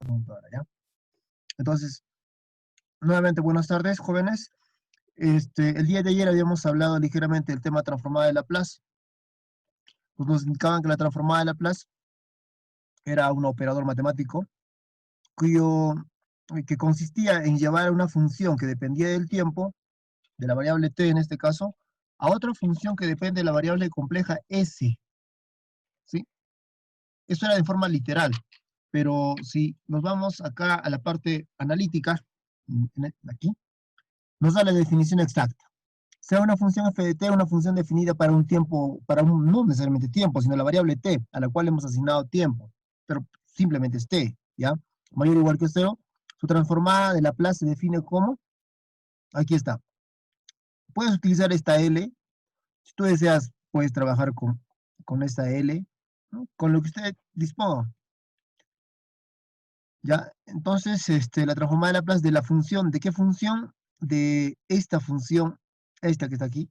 computadora, ¿ya? Entonces, nuevamente, buenas tardes, jóvenes. El día de ayer habíamos hablado ligeramente del tema transformada de Laplace. Pues nos indicaban que la transformada de Laplace era un operador matemático cuyo, que consistía en llevar una función que dependía del tiempo, de la variable t en este caso, a otra función que depende de la variable compleja s, ¿sí? Eso era de forma literal, pero si nos vamos acá a la parte analítica, aquí, nos da la definición exacta. Sea una función f de t una función definida para un tiempo, no necesariamente tiempo, sino la variable t, a la cual hemos asignado tiempo, pero simplemente es t, ¿ya? Mayor o igual que 0, su transformada de Laplace se define como, aquí está. Puedes utilizar esta L, si tú deseas, puedes trabajar con esta L, ¿no? Con lo que usted disponga. ¿Ya? Entonces, la transformada de Laplace de la función, ¿de qué función? De esta función, esta que está aquí,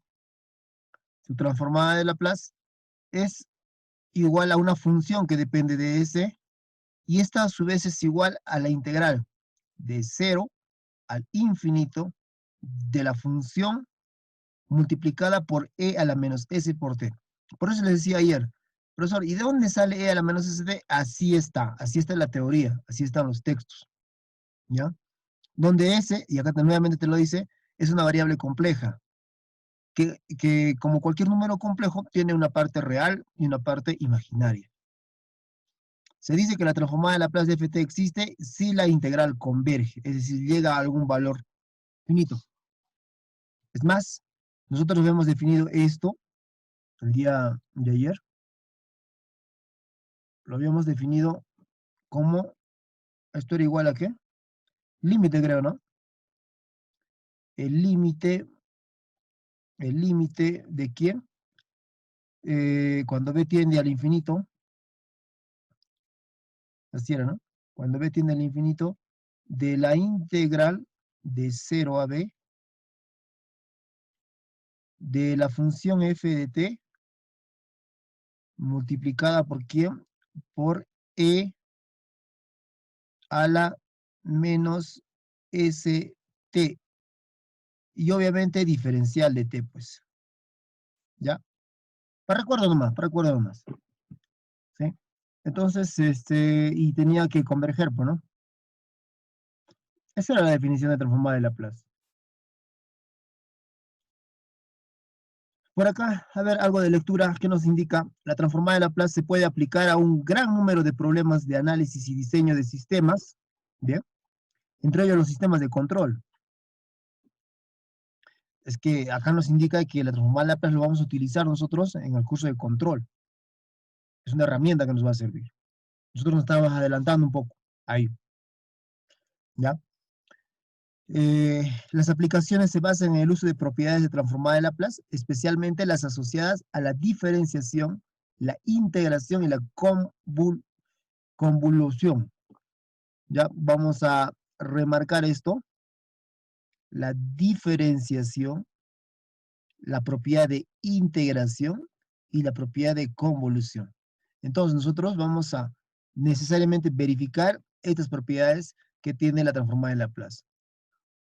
su transformada de Laplace es igual a una función que depende de S, y esta a su vez es igual a la integral de 0 al infinito de la función multiplicada por e a la menos s por t. Por eso les decía ayer, profesor, ¿y de dónde sale e a la menos st? Así está la teoría, así están los textos, ¿ya? Donde s, y acá nuevamente te lo dice, es una variable compleja, que como cualquier número complejo, tiene una parte real y una parte imaginaria. Se dice que la transformada de Laplace de ft existe si la integral converge, es decir, llega a algún valor finito. Es más, nosotros habíamos definido esto el día de ayer, lo habíamos definido como, esto era igual a ¿qué? Límite, creo, ¿no? El límite ¿de quién? Cuando b tiende al infinito, así era, ¿no? Cuando b tiende al infinito, de la integral de 0 a b de la función f de t multiplicada por quién? Por e a la menos st. Y obviamente diferencial de t, pues. ¿Ya? Para recuerdo nomás. ¿Sí? Entonces, y tenía que converger, pues, ¿no? Esa era la definición de transformada de Laplace. Por acá, a ver, algo de lectura que nos indica, la transformada de Laplace se puede aplicar a un gran número de problemas de análisis y diseño de sistemas, ¿bien? Entre ellos los sistemas de control. Es que acá nos indica que la transformada de Laplace lo vamos a utilizar nosotros en el curso de control. Es una herramienta que nos va a servir. Nosotros nos estamos adelantando un poco ahí, ¿ya? Las aplicaciones se basan en el uso de propiedades de transformada de Laplace, especialmente las asociadas a la diferenciación, la integración y la convolución. Ya vamos a remarcar esto, la diferenciación, la propiedad de integración y la propiedad de convolución. Entonces nosotros vamos a necesariamente verificar estas propiedades que tiene la transformada de Laplace.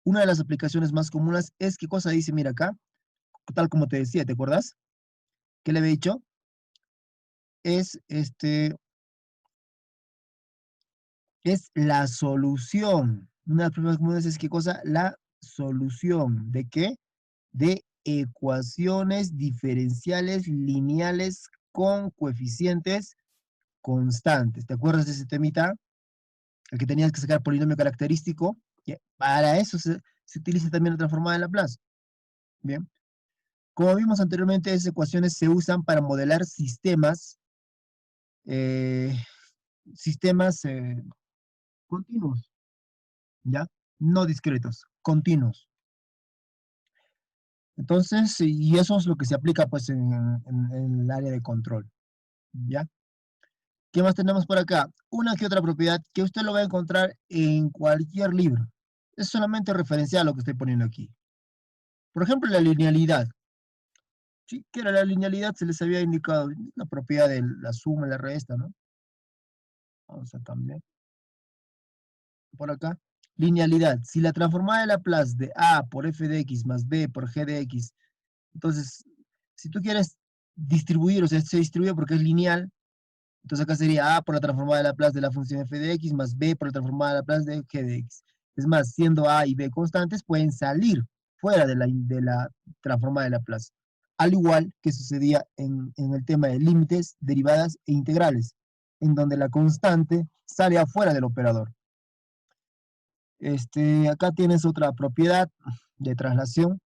Una de las aplicaciones más comunes es, ¿qué cosa dice? Mira acá, tal como te decía, ¿te acuerdas? ¿Qué le había dicho? Es, es la solución. Una de las problemas comunes es, ¿qué cosa? La solución. ¿De qué? De ecuaciones diferenciales lineales con coeficientes constantes. ¿Te acuerdas de ese temita? El que tenías que sacar polinomio característico. Bien, para eso se utiliza también la transformada de Laplace. Bien. Como vimos anteriormente, esas ecuaciones se usan para modelar eh, sistemas continuos, ¿ya? No discretos, continuos. Entonces, y eso es lo que se aplica pues en el área de control, ¿ya? ¿Qué más tenemos por acá? Una que otra propiedad que usted lo va a encontrar en cualquier libro. Es solamente referencial a lo que estoy poniendo aquí. Por ejemplo, la linealidad. ¿Sí? ¿Qué era la linealidad? Se les había indicado la propiedad de la suma y la resta, ¿no? Vamos a cambiar. por acá. Linealidad. Si la transformada de Laplace de A por f de x más b por g de x, entonces, si tú quieres distribuir, o sea, se distribuye porque es lineal, entonces acá sería A por la transformada de Laplace de la función f de x más b por la transformada de Laplace de g de x. Es más, siendo A y b constantes, pueden salir fuera de la transformada de Laplace. Al igual que sucedía en el tema de límites, derivadas e integrales, en donde la constante sale afuera del operador. Acá tienes otra propiedad de traslación,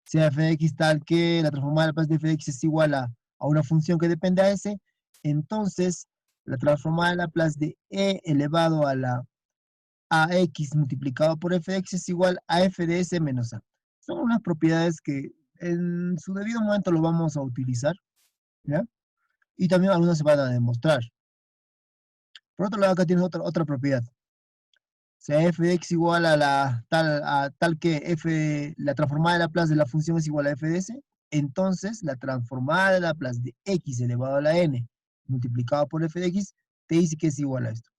sea f de x tal que la transformada de Laplace de f de x es igual a una función que depende a s, entonces la transformada de Laplace de e elevado a la ax multiplicado por f de x es igual a f de s menos a. Son unas propiedades que en su debido momento lo vamos a utilizar, ¿ya? Y también algunas se van a demostrar. Por otro lado, acá tienes otra propiedad. Sea f de x igual a tal que la transformada de Laplace de la función es igual a f de s, entonces la transformada de Laplace de x elevado a la n multiplicado por f de x te dice que es igual a esto.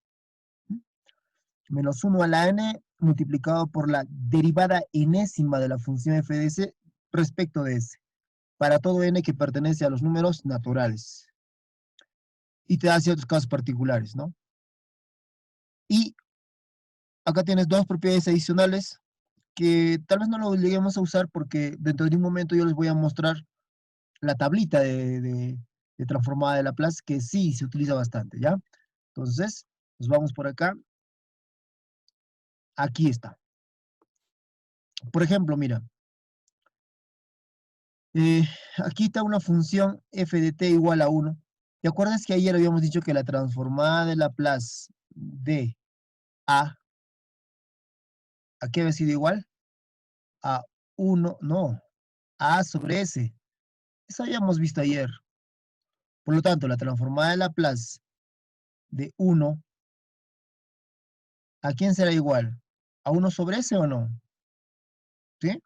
Menos 1 a la n multiplicado por la derivada enésima de la función f de s respecto de s, para todo n que pertenece a los números naturales. Y te da ciertos casos particulares, ¿no? Y acá tienes dos propiedades adicionales que tal vez no lo lleguemos a usar porque dentro de un momento yo les voy a mostrar la tablita de transformada de Laplace que sí se utiliza bastante, ¿ya? Entonces, nos vamos por acá. Aquí está. Por ejemplo, mira, eh, aquí está una función f de t igual a 1. ¿Te acuerdas que ayer habíamos dicho que la transformada de Laplace de ¿a qué había sido igual? A 1, no, a sobre s. Eso habíamos visto ayer. Por lo tanto, la transformada de Laplace de 1, ¿a quién será igual? ¿A 1 sobre s o no? ¿Sí?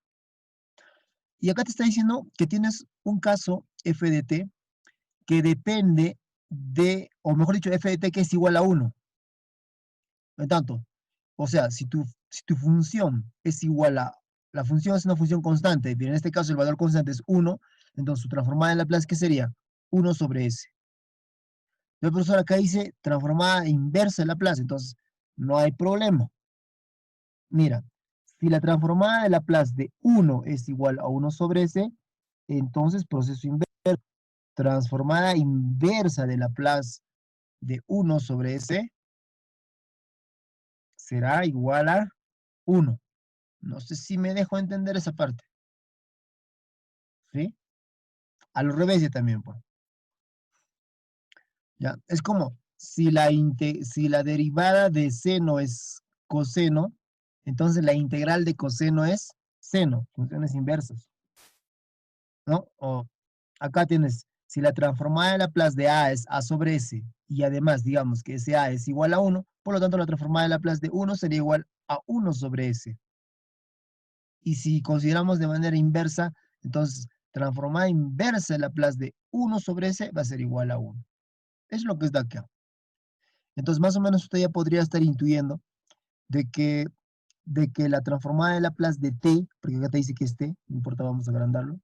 Y acá te está diciendo que tienes un caso f de t que depende de, o mejor dicho, f de t que es igual a 1. Por lo tanto, o sea, si tu función es igual a, la función es una función constante, pero en este caso el valor constante es 1, entonces su transformada en Laplace, ¿qué sería? 1 sobre s. El profesor acá dice transformada inversa de Laplace, entonces no hay problema. Mira, si la transformada de Laplace de 1 es igual a 1 sobre s, entonces proceso inverso. Transformada inversa de Laplace de 1 sobre s será igual a 1. No sé si me dejo entender esa parte. ¿Sí? A lo revés ya también, pues. ¿Ya? Es como si la derivada de seno es coseno, entonces la integral de coseno es seno, funciones inversas, ¿no? O acá tienes, si la transformada de Laplace de A es A sobre S, y además digamos que ese A es igual a 1, por lo tanto la transformada de Laplace de 1 sería igual a 1 sobre S. Y si consideramos de manera inversa, entonces transformada inversa de Laplace de 1 sobre S va a ser igual a 1. Es lo que es de acá. Entonces, más o menos usted ya podría estar intuyendo de que, de que la transformada de Laplace de t, porque acá te dice que es t, no importa, vamos a agrandarlo.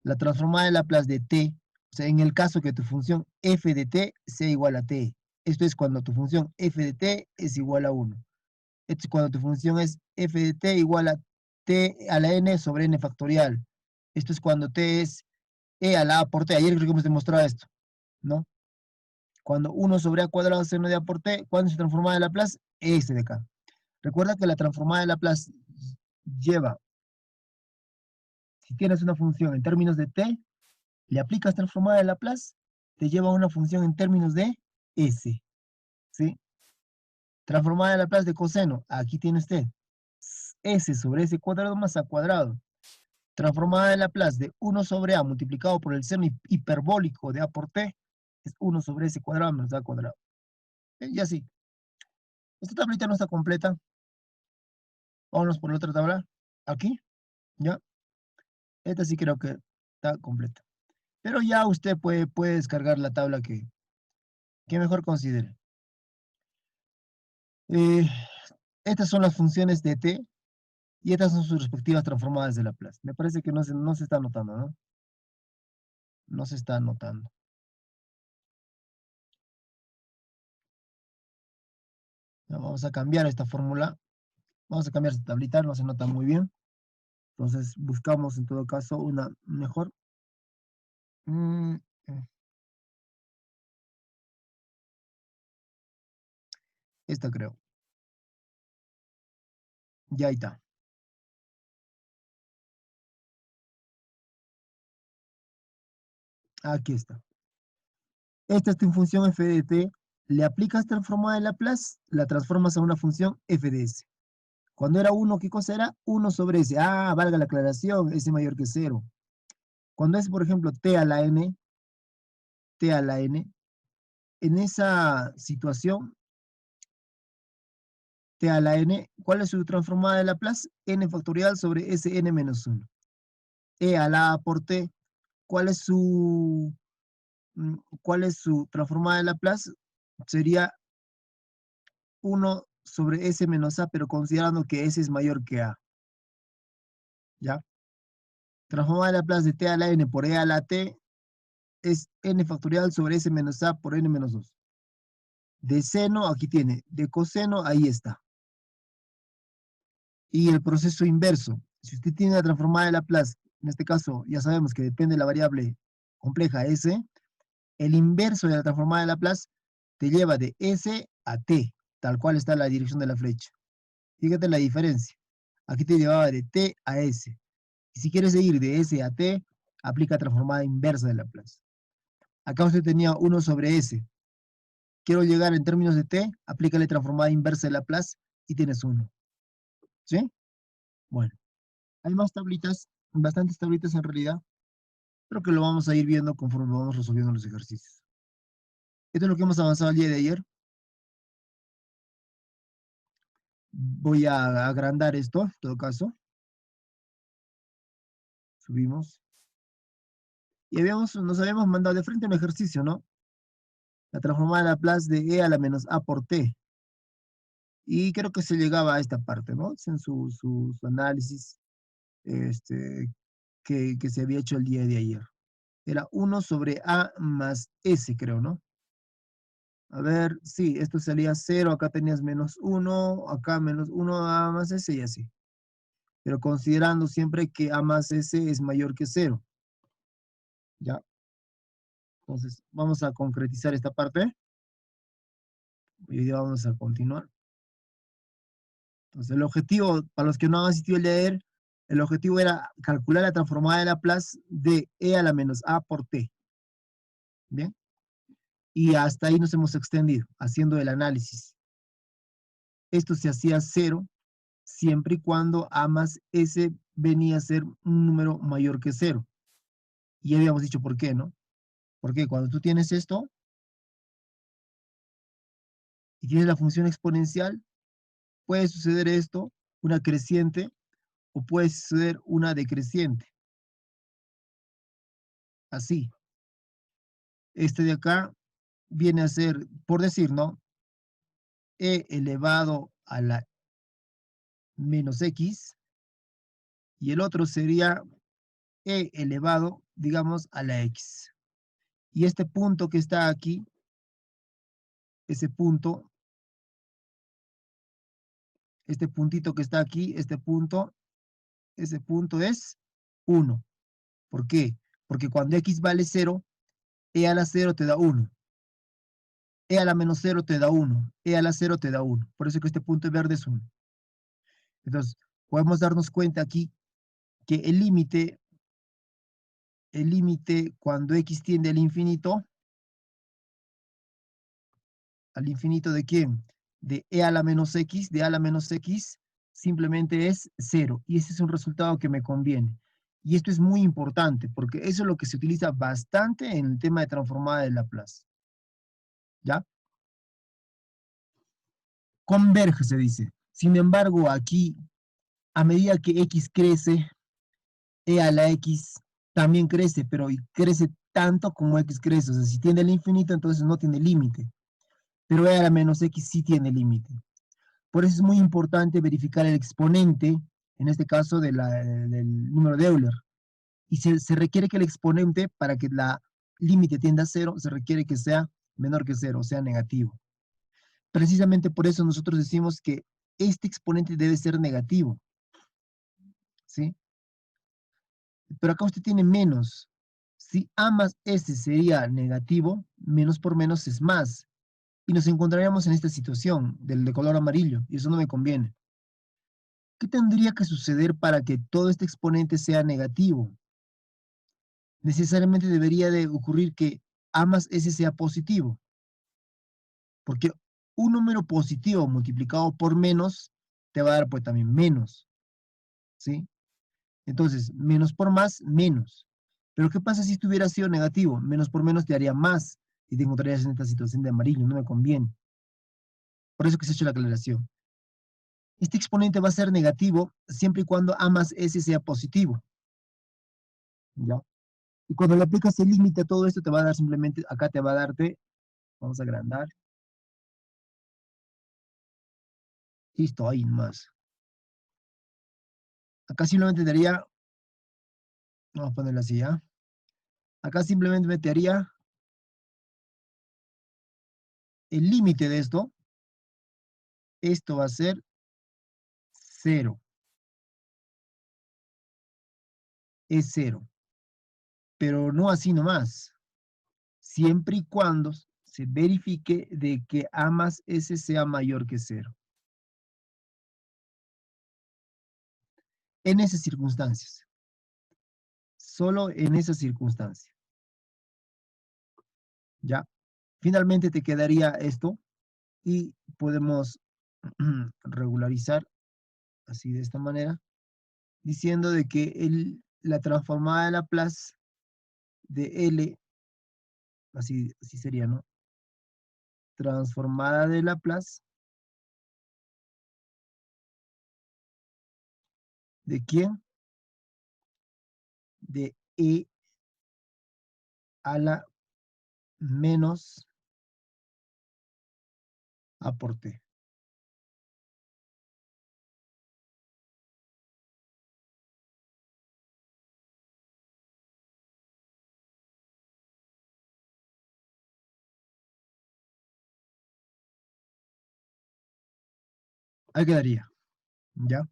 La transformada de Laplace de t, o sea, en el caso que tu función f de t sea igual a t. Esto es cuando tu función f de t es igual a 1. Esto es cuando tu función es f de t igual a t a la n sobre n factorial. Esto es cuando t es e a la a por t. Ayer creo que hemos demostrado esto, ¿no? Cuando 1 sobre a cuadrado seno de a por t, ¿cuándo se transforma de Laplace? Este de acá. Recuerda que la transformada de Laplace lleva, si tienes una función en términos de t, le aplicas transformada de Laplace, te lleva a una función en términos de s, ¿sí? Transformada de Laplace de coseno, aquí tienes t, s sobre s cuadrado más a cuadrado. Transformada de Laplace de 1 sobre a multiplicado por el seno hiperbólico de a por t, es 1 sobre s cuadrado menos a cuadrado. Y así. Esta tablita no está completa. Vámonos por la otra tabla. Aquí, ¿ya? Esta sí creo que está completa. Pero ya usted puede descargar la tabla que mejor considere. Eh, Estas son las funciones de t y estas son sus respectivas transformadas de Laplace. Me parece que no se está anotando, ¿no? No se está anotando. Ya, vamos a cambiar esta fórmula. Vamos a cambiar esta tablita, no se nota muy bien. Entonces buscamos en todo caso una mejor. Mm, Esta creo. Ya ahí está. Aquí está. Esta es tu función f de t. Le aplicas transformada de Laplace, la transformas a una función f de s. Cuando era 1, ¿qué cosa era? 1 sobre s. Ah, valga la aclaración, s mayor que 0. Cuando es, por ejemplo, t a la n, en esa situación, t a la n, ¿cuál es su transformada de Laplace? N factorial sobre Sn menos 1. E a la a por t, ¿cuál es su, cuál es su transformada de Laplace? Sería 1 sobre S menos A, pero considerando que S es mayor que A. ¿Ya? Transformada de Laplace de t a la n por e a la t es n factorial sobre S menos A por n menos 2. De seno, aquí tiene. De coseno, ahí está. Y el proceso inverso. Si usted tiene la transformada de Laplace, en este caso ya sabemos que depende de la variable compleja S, el inverso de la transformada de Laplace te lleva de S a T, tal cual está la dirección de la flecha. Fíjate la diferencia. Aquí te llevaba de T a S. Y si quieres seguir de S a T, aplica transformada inversa de Laplace. Acá usted tenía 1 sobre S. Quiero llegar en términos de T, aplícale transformada inversa de Laplace y tienes 1. ¿Sí? Bueno. Hay más tablitas, bastantes tablitas en realidad, pero que lo vamos a ir viendo conforme vamos resolviendo los ejercicios. Esto es lo que hemos avanzado el día de ayer. Voy a agrandar esto, en todo caso. Subimos. Y nos habíamos mandado de frente un ejercicio, ¿no? La transformada de Laplace de e a la menos a por t. Y creo que se llegaba a esta parte, ¿no? En su análisis este, que se había hecho el día de ayer. Era 1 sobre a más s, creo, ¿no? A ver, sí, esto salía 0, acá tenías menos 1, acá menos 1, a más s y así. Pero considerando siempre que a más s es mayor que 0. ¿Ya? Entonces, vamos a concretizar esta parte. Y ya vamos a continuar. Entonces, el objetivo, para los que no han asistido el de ayer, el objetivo era calcular la transformada de Laplace de e a la menos a por t. ¿Bien? Y hasta ahí nos hemos extendido, haciendo el análisis. Esto se hacía 0 siempre y cuando a más s venía a ser un número mayor que 0. Y ya habíamos dicho por qué, ¿no? Porque cuando tú tienes esto y tienes la función exponencial, puede suceder esto, una creciente, o puede suceder una decreciente. Así. Este de acá viene a ser, por decir, ¿no? E elevado a la menos x, y el otro sería e elevado, digamos, a la x. Y este punto que está aquí, ese punto, este puntito que está aquí, este punto, ese punto es 1. ¿Por qué? Porque cuando x vale 0, e a la 0 te da 1. E a la menos 0 te da 1. E a la 0 te da 1. Por eso que este punto verde es 1. Entonces, podemos darnos cuenta aquí que el límite cuando x tiende ¿al infinito de quién? De e a la menos x, de a la menos x, simplemente es 0. Y ese es un resultado que me conviene. Y esto es muy importante, porque eso es lo que se utiliza bastante en el tema de transformada de Laplace. ¿Ya? Converge, se dice. Sin embargo, aquí, a medida que x crece, e a la x también crece, pero crece tanto como x crece. O sea, si tiene el infinito, entonces no tiene límite. Pero e a la menos x sí tiene límite. Por eso es muy importante verificar el exponente, en este caso del número de Euler. Y se requiere que el exponente, para que la límite tienda a cero, se requiere que sea menor que cero, o sea, negativo. Precisamente por eso nosotros decimos que este exponente debe ser negativo, ¿sí? Pero acá usted tiene menos. Si A más S sería negativo, menos por menos es más. Y nos encontraríamos en esta situación del de color amarillo, y eso no me conviene. ¿Qué tendría que suceder para que todo este exponente sea negativo? Necesariamente debería de ocurrir que A más S sea positivo, porque un número positivo multiplicado por menos te va a dar pues también menos, ¿sí? Entonces, menos por más, menos. Pero ¿qué pasa si esto hubiera sido negativo? Menos por menos te haría más y te encontrarías en esta situación de amarillo, no me conviene. Por eso que se ha hecho la aclaración. Este exponente va a ser negativo siempre y cuando A más S sea positivo, ¿ya? Y cuando le aplicas el límite a todo esto, te va a dar simplemente, acá te va a darte, vamos a agrandar, listo, ahí más. Acá simplemente te haría, vamos a ponerlo así, ¿ya? Acá simplemente metería el límite de esto va a ser cero, es cero, pero no así nomás, siempre y cuando se verifique de que A más S sea mayor que cero. En esas circunstancias, solo en esas circunstancias, ¿ya? Finalmente te quedaría esto y podemos regularizar así de esta manera, diciendo de que la transformada de Laplace de L, así sería, ¿no? Transformada de Laplace, ¿de quién? De E a la menos A por T. Ahí quedaría, ¿ya?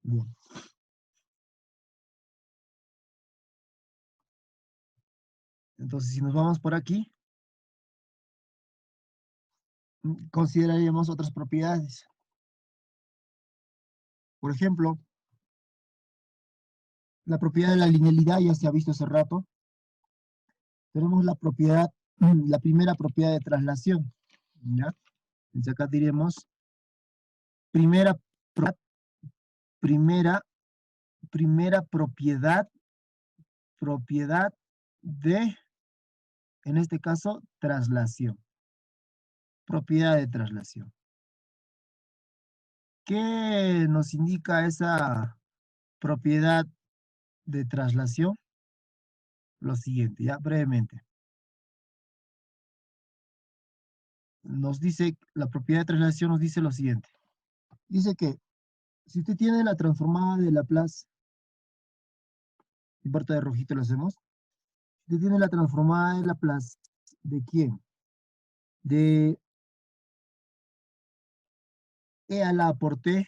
Bien. Entonces, si nos vamos por aquí, consideraríamos otras propiedades. Por ejemplo, la propiedad de la linealidad ya se ha visto hace rato. Tenemos la propiedad, la primera propiedad de traslación, ¿ya? Entonces acá diremos primera, primera, primera propiedad de, en este caso, traslación. Propiedad de traslación. ¿Qué nos indica esa propiedad de traslación? Lo siguiente, ya brevemente. Nos dice, la propiedad de traslación nos dice lo siguiente. Dice que si usted tiene la transformada de Laplace, en parte de rojito lo hacemos, si usted tiene la transformada de Laplace, ¿de quién? De E a la por T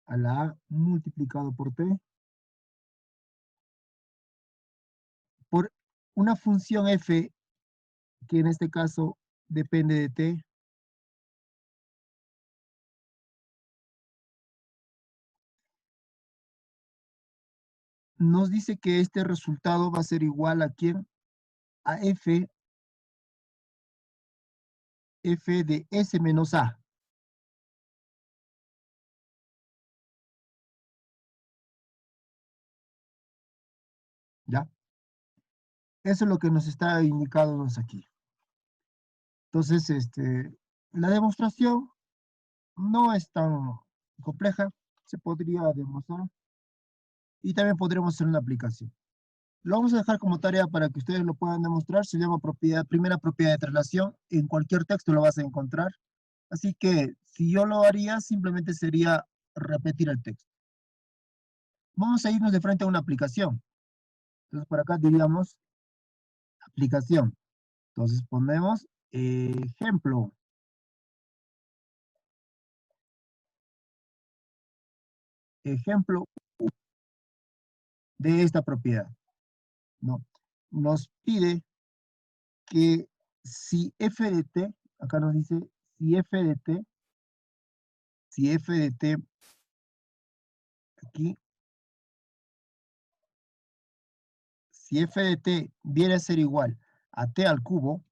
a la A multiplicado por T por una función f que en este caso depende de T, nos dice que este resultado va a ser igual a quién? A f de S menos A, ¿ya? Eso es lo que nos está indicándonos aquí. Entonces, la demostración no es tan compleja, se podría demostrar y también podremos hacer una aplicación. Lo vamos a dejar como tarea para que ustedes lo puedan demostrar. Se llama primera propiedad de traslación. En cualquier texto lo vas a encontrar. Así que si yo lo haría, simplemente sería repetir el texto. Vamos a irnos de frente a una aplicación. Entonces, por acá diríamos aplicación. Entonces ponemos ejemplo. Ejemplo de esta propiedad, ¿no? Nos pide que si f de t, acá nos dice si f de t, si f de t aquí, si f de t viene a ser igual a t al cubo,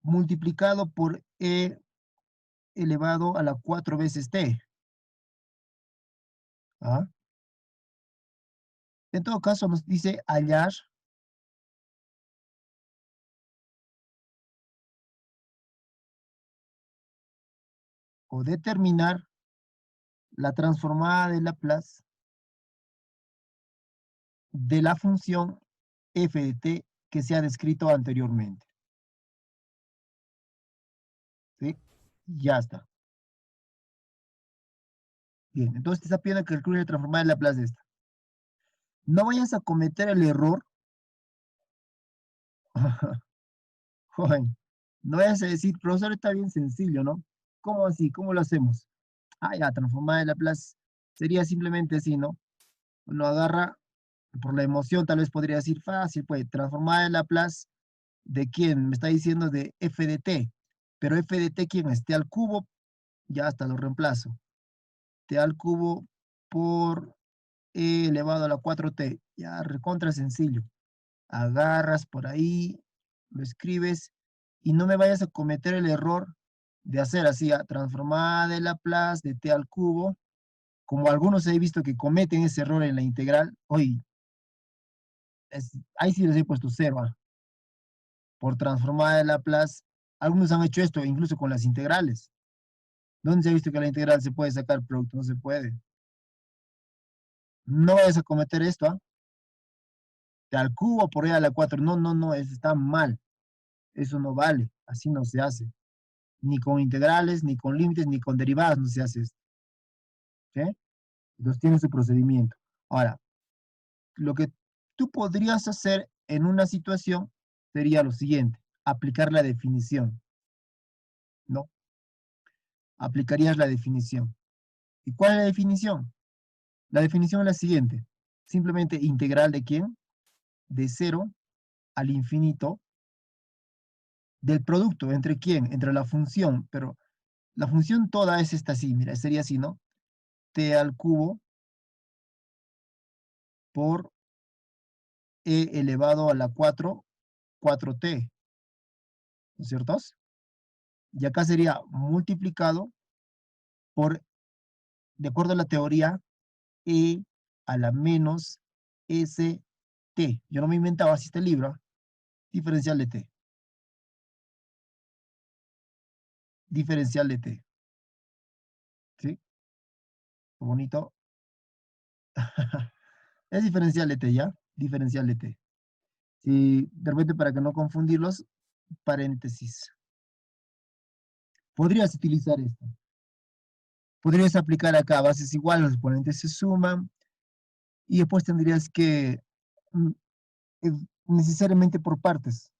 multiplicado por e elevado a la 4 veces t. ¿Ah? En todo caso nos dice hallar o determinar la transformada de Laplace de la función f de t que se ha descrito anteriormente. ¿Sí? Ya está. Bien, entonces te está pidiendo que calcule la transformada de Laplace de esta. No vayas a cometer el error, joven, no vayas a decir, profesor, está bien sencillo, ¿no? ¿Cómo así? ¿Cómo lo hacemos? Ah, ya, transformada de Laplace sería simplemente así, ¿no? Lo agarra por la emoción, tal vez podría decir fácil, pues, transformada de Laplace, ¿de quién? Me está diciendo de f de t, pero f de t, ¿quién es? T al cubo, ya hasta lo reemplazo. T al cubo por e elevado a la 4t, ya recontra sencillo. Agarras por ahí, lo escribes, y no me vayas a cometer el error de hacer así, transformada de Laplace de t al cubo, como algunos he visto que cometen ese error en la integral. Hoy, ahí sí les he puesto cero, por transformada de Laplace. Algunos han hecho esto incluso con las integrales. ¿Dónde se ha visto que la integral se puede sacar producto? No se puede. No vayas a cometer esto, de al cubo por e a la 4. No, no, no, eso está mal. Eso no vale. Así no se hace. Ni con integrales, ni con límites, ni con derivadas no se hace esto. ¿Sí? Entonces tiene su procedimiento. Ahora, lo que tú podrías hacer en una situación sería lo siguiente: aplicar la definición. ¿No? Aplicarías la definición. ¿Y cuál es la definición? La definición es la siguiente. Simplemente integral de quién? De 0 al infinito del producto. ¿Entre quién? Entre la función. Pero la función toda es esta así. Mira, sería así, ¿no? T al cubo por e elevado a la 4, 4t. ¿No es cierto? Y acá sería multiplicado por, de acuerdo a la teoría, e a la menos st. Yo no me inventaba, así está el libro. Diferencial de t. Diferencial de t. ¿Sí? Bonito. Es diferencial de t, ¿ya? Diferencial de t. Si de repente, para que no confundirlos, paréntesis. Podrías utilizar esto. Podrías aplicar acá bases iguales, los exponentes se suman, y después tendrías que mm, eh, necesariamente por partes.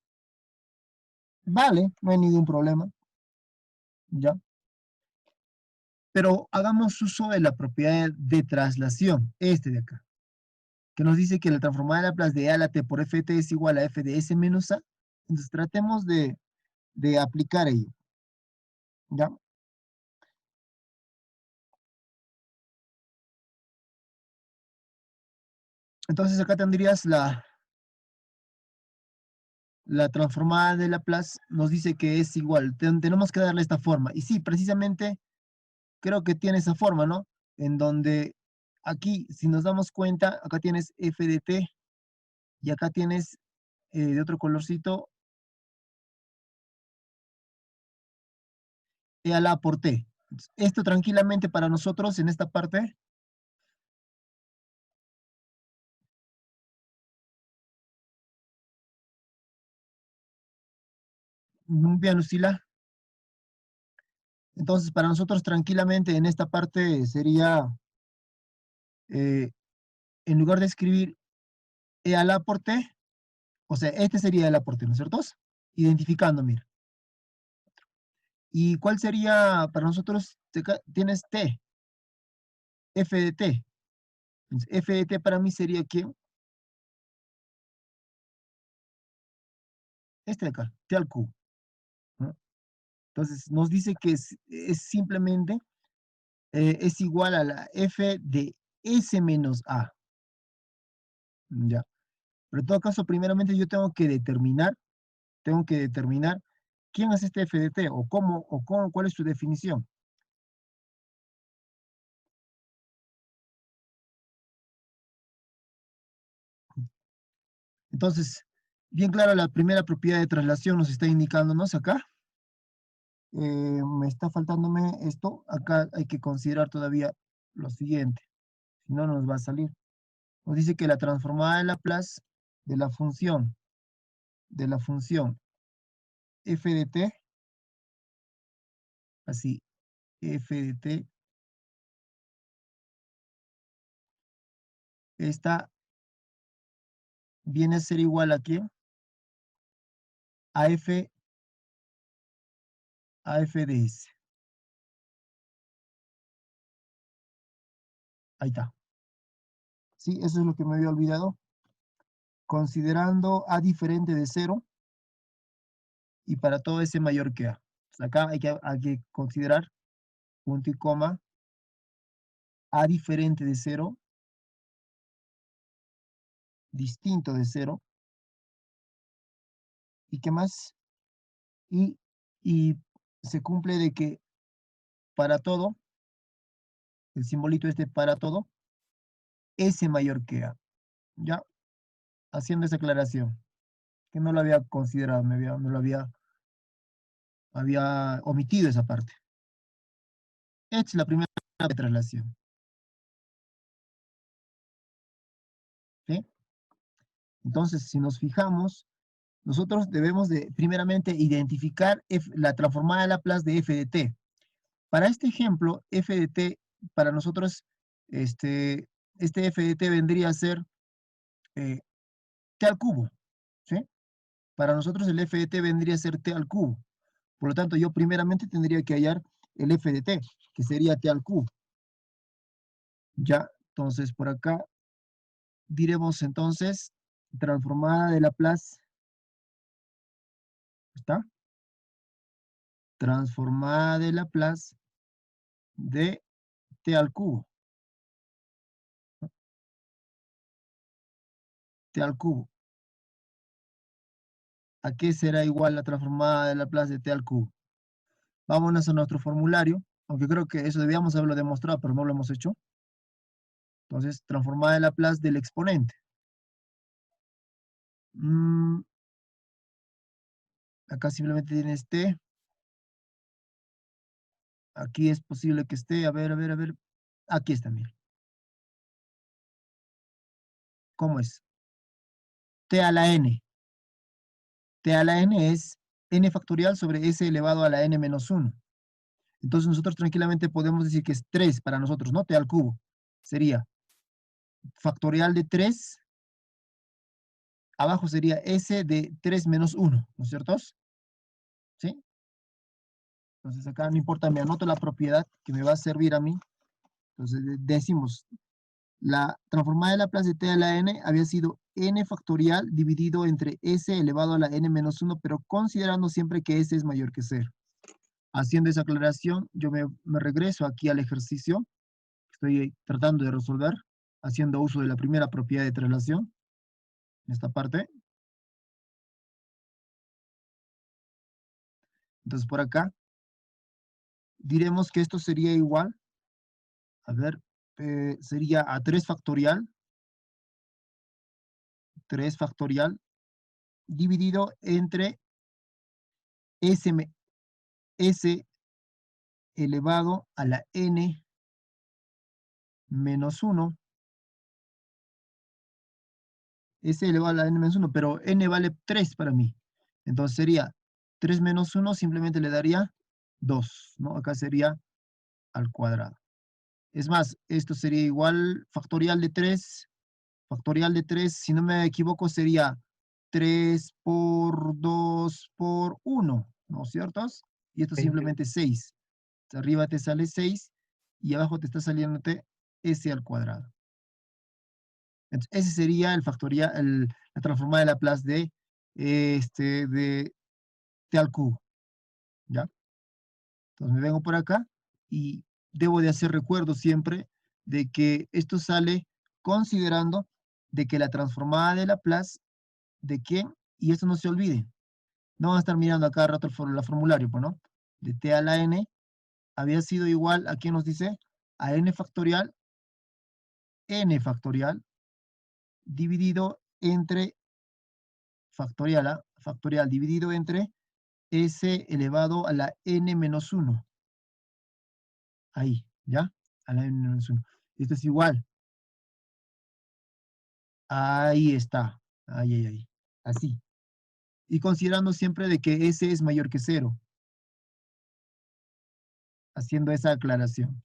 Vale, no hay ningún problema, ¿ya? Pero hagamos uso de la propiedad de traslación, este de acá, que nos dice que la transformada de Laplace de a a la t por f de t es igual a f de s menos a. Entonces tratemos de aplicar ello, ¿ya? Entonces acá tendrías la transformada de Laplace, nos dice que es igual, tenemos que darle esta forma. Y sí, precisamente creo que tiene esa forma, ¿no? En donde aquí, si nos damos cuenta, acá tienes f de t y acá tienes de otro colorcito e a la por t. Esto tranquilamente para nosotros en esta parte Muy bien, Lucila. Entonces, para nosotros tranquilamente en esta parte sería, eh, en lugar de escribir E al aporte, o sea, este sería el aporte, ¿no es cierto? Identificando, mira. ¿Y cuál sería para nosotros? Tienes T, F de T. Entonces, F de T para mí sería ¿quién? Este de acá, T al cubo, ¿no? Entonces, nos dice que es simplemente, es igual a la F de S menos A. Ya. Pero en todo caso, primeramente yo tengo que determinar quién es este F de T cuál es su definición. Entonces, bien claro, la primera propiedad de traslación nos está indicándonos acá. Me está faltándome esto. Acá hay que considerar todavía lo siguiente. Si no, nos va a salir. Nos dice que la transformada de Laplace de la función f de t, así, f de t, esta viene a ser igual a ¿quién? A f de s. Ahí está. Sí, eso es lo que me había olvidado. Considerando a diferente de cero y para todo s mayor que a. Entonces acá hay que considerar punto y coma a diferente de cero, distinto de cero, y qué más, y, y se cumple de que para todo, el simbolito este para todo, s mayor que a. Ya, haciendo esa aclaración, que no lo había considerado, no lo había omitido esa parte. Esta es la primera traslación. ¿Sí? Entonces, si nos fijamos, nosotros debemos de, primeramente, identificar la transformada de Laplace de f de t. Para este ejemplo, f de t, para nosotros, este f de t vendría a ser eh, t al cubo, ¿sí? Para nosotros el f de t vendría a ser t al cubo. Por lo tanto, yo primeramente tendría que hallar el f de t, que sería t al cubo. Ya, entonces por acá diremos entonces transformada de Laplace, ¿está? Transformada de Laplace de t al cubo, ¿no? T al cubo. ¿A qué será igual la transformada de Laplace de t al cubo? Vámonos a nuestro formulario, aunque creo que eso debíamos haberlo demostrado, pero no lo hemos hecho. Entonces, transformada de Laplace del exponente. Mm, acá simplemente tienes t. Aquí es posible que esté, a ver. Aquí está, mira. ¿Cómo es? T a la n. T a la n es n factorial sobre s elevado a la n menos 1. Entonces nosotros tranquilamente podemos decir que es 3 para nosotros, ¿no? T al cubo. Sería factorial de 3, abajo sería s de 3 menos 1, ¿no es cierto? ¿Sí? Entonces acá no importa, me anoto la propiedad que me va a servir a mí. Entonces decimos, la transformada de Laplace de t a la n había sido n factorial dividido entre s elevado a la n menos 1, pero considerando siempre que s es mayor que 0. Haciendo esa aclaración, yo me regreso aquí al ejercicio que estoy tratando de resolver, haciendo uso de la primera propiedad de traslación, en esta parte. Entonces por acá diremos que esto sería igual, a ver, sería a 3 factorial, 3 factorial, dividido entre s, s elevado a la n menos 1, s elevado a la n menos 1, pero n vale 3 para mí. Entonces sería 3 menos 1 simplemente le daría 2, ¿no? Acá sería al cuadrado. Es más, esto sería igual factorial de 3, si no me equivoco, sería 3 por 2 por 1, ¿no es cierto? Y esto Sí. simplemente 6. Arriba te sale 6 y abajo te está saliéndote s al cuadrado. Entonces, ese sería el factorial, la transformada de Laplace de t al cubo, ¿ya? Entonces me vengo por acá y debo de hacer recuerdo siempre de que esto sale considerando de que la transformada de Laplace, ¿de quién? Y esto no se olvide. No van a estar mirando a cada rato el formulario, pues, ¿no? De t a la n había sido igual a, ¿quién nos dice? A n factorial, dividido entre factorial dividido entre s elevado a la n menos 1. Ahí, ¿ya? A la n menos 1. Esto es igual. Ahí está. Ahí, ahí, ahí. Así. Y considerando siempre de que s es mayor que 0. Haciendo esa aclaración.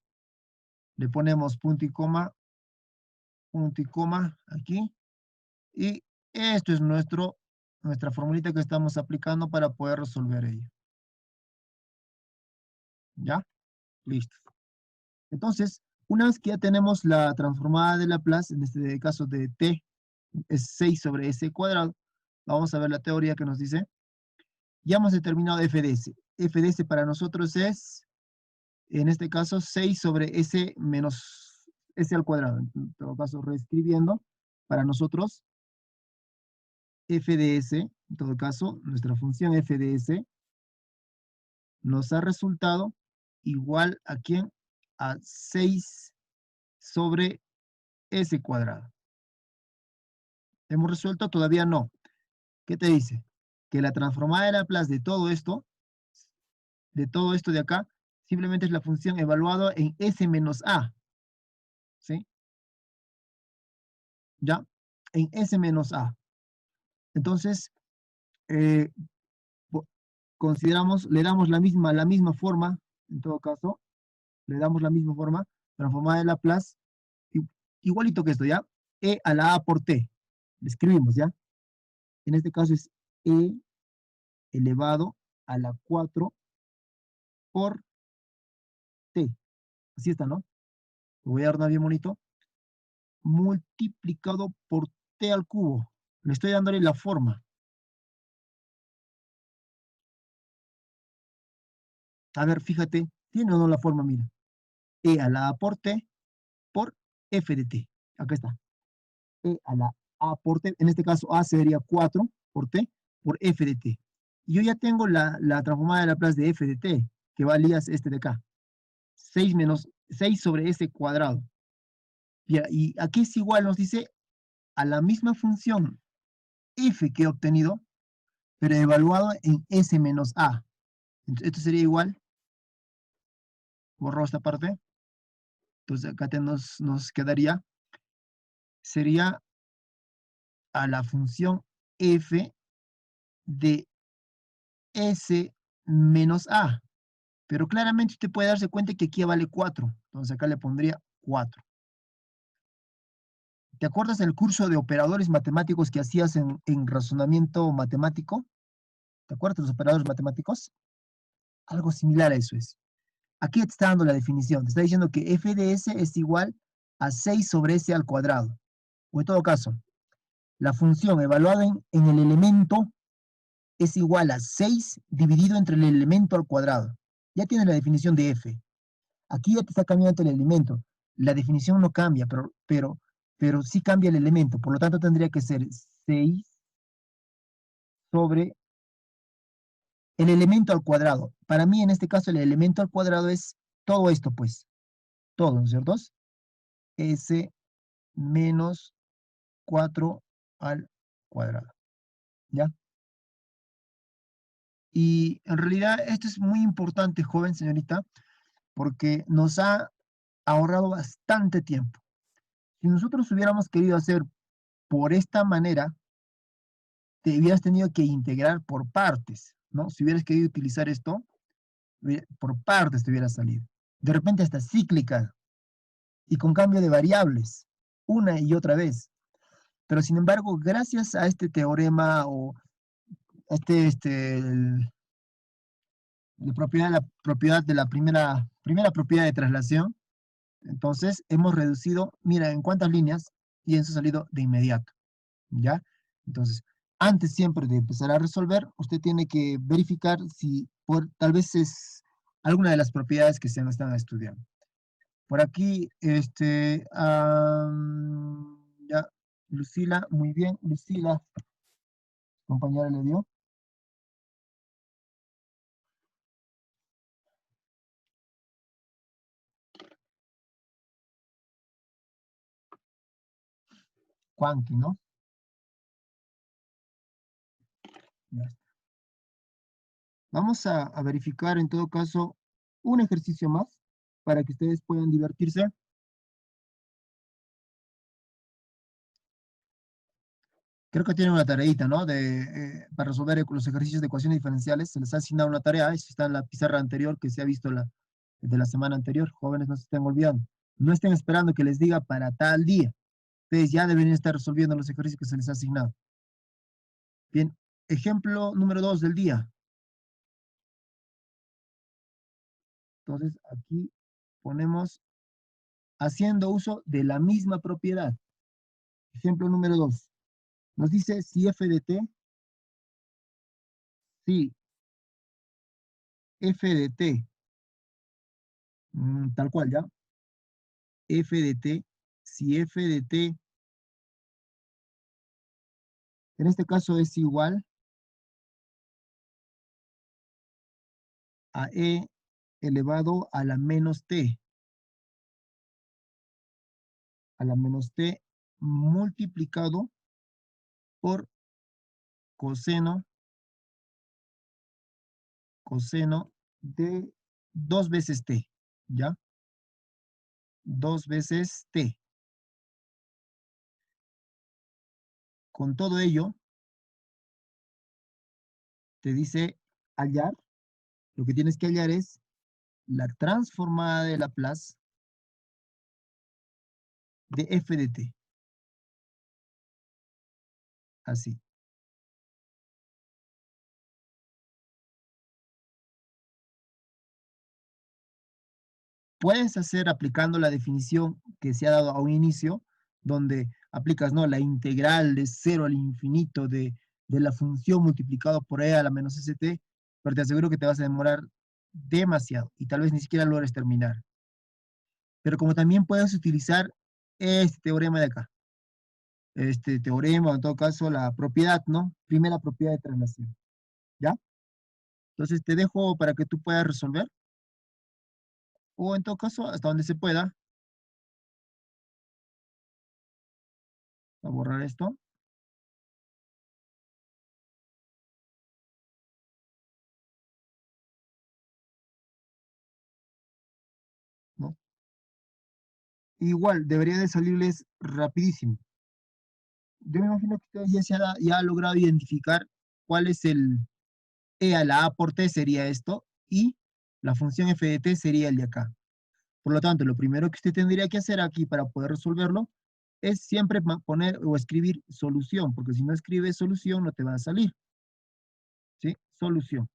Le ponemos punto y coma aquí. Y esto es nuestra formulita que estamos aplicando para poder resolver ello. ¿Ya? Listo. Entonces, una vez que ya tenemos la transformada de Laplace, en este caso de t es 6 sobre s cuadrado, vamos a ver la teoría que nos dice, ya hemos determinado f de s. F de s para nosotros es, en este caso, 6 sobre s menos s al cuadrado. En todo caso, reescribiendo, para nosotros, f de s, en todo caso, nuestra función f de s, nos ha resultado igual a ¿quién? A 6 sobre s cuadrado. ¿Hemos resuelto? Todavía no. ¿Qué te dice? Que la transformada de Laplace de todo esto de acá, simplemente es la función evaluada en s menos a. ¿Sí? ¿Ya? En s menos a. Entonces, eh, consideramos, le damos la misma forma, en todo caso, le damos la misma forma, transformada de Laplace, igualito que esto, ¿ya? E a la a por t. Le escribimos, ¿ya? En este caso es e elevado a la 4 por t. Así está, ¿no? Lo voy a dar bien bonito. Multiplicado por t al cubo. Le estoy dándole la forma. A ver, fíjate, tiene o no la forma, mira. E a la a por t por f de t. Acá está. E a la a por t, en este caso a sería 4 por t por f de t. Y yo ya tengo la transformada de Laplace de f de t, que valía este de acá. 6 menos 6 sobre s cuadrado. Y aquí es igual, nos dice, a la misma función f que he obtenido, pero evaluado en s menos a. Entonces, esto sería igual, borro esta parte, entonces acá nos quedaría, sería a la función f de s menos a. Pero claramente usted puede darse cuenta que aquí vale 4. Entonces acá le pondría 4. ¿Te acuerdas del curso de operadores matemáticos que hacías en razonamiento matemático? ¿Te acuerdas de los operadores matemáticos? Algo similar a eso es. Aquí te está dando la definición. Te está diciendo que f de s es igual a 6 sobre s al cuadrado. O en todo caso, la función evaluada en el elemento es igual a 6 dividido entre el elemento al cuadrado. Ya tienes la definición de f. Aquí ya te está cambiando el elemento. La definición no cambia, pero sí cambia el elemento. Por lo tanto, tendría que ser 6 sobre el elemento al cuadrado. Para mí, en este caso, el elemento al cuadrado es todo esto, pues. Todo, ¿no es cierto? S menos 4 al cuadrado. ¿Ya? Y en realidad esto es muy importante, joven señorita, porque nos ha ahorrado bastante tiempo. Si nosotros hubiéramos querido hacer por esta manera, te hubieras tenido que integrar por partes. ¿no? Si hubieras querido utilizar esto, por partes te hubiera salido. De repente hasta cíclica y con cambio de variables, una y otra vez. Pero sin embargo, gracias a este teorema o la propiedad de la primera propiedad de traslación, entonces hemos reducido, mira, en cuántas líneas, y eso ha salido de inmediato, ¿ya? Entonces, antes siempre de empezar a resolver, usted tiene que verificar si tal vez es alguna de las propiedades que se están estudiando. Por aquí, ya, Lucila, muy bien, Lucila, compañera le dio. Cuanqui, ¿no? Ya está. Vamos a verificar en todo caso un ejercicio más para que ustedes puedan divertirse. Creo que tienen una tareita, ¿no? Para resolver los ejercicios de ecuaciones diferenciales. Se les ha asignado una tarea, eso está en la pizarra anterior que se ha visto de la semana anterior. Jóvenes, no se estén olvidando. No estén esperando que les diga para tal día. Ustedes ya deberían estar resolviendo los ejercicios que se les ha asignado. Bien, ejemplo número 2 del día. Entonces, aquí ponemos haciendo uso de la misma propiedad. Ejemplo número 2. Nos dice si f de t, si f de t, tal cual ya, f de t, si f de t, en este caso es igual a e elevado a la menos t, a la menos t multiplicado por coseno, coseno de 2 veces t, ¿ya? 2 veces t. Con todo ello, te dice hallar, lo que tienes que hallar es la transformada de Laplace de f de t, así. Puedes hacer aplicando la definición que se ha dado a un inicio, donde aplicas, ¿no?, la integral de 0 al infinito de la función multiplicado por e a la menos st, pero te aseguro que te vas a demorar demasiado y tal vez ni siquiera logres terminar. Pero como también puedes utilizar este teorema de acá, este teorema, o en todo caso la propiedad, ¿no? Primera propiedad de traslación, ¿ya? Entonces te dejo para que tú puedas resolver, o en todo caso, hasta donde se pueda, a borrar esto, ¿no? Igual, debería de salirles rapidísimo. Yo me imagino que usted ya ha logrado identificar cuál es el e a la a por t sería esto, y la función f de t sería el de acá. Por lo tanto, lo primero que usted tendría que hacer aquí para poder resolverlo es siempre poner o escribir solución, porque si no escribes solución no te va a salir, ¿sí? Solución.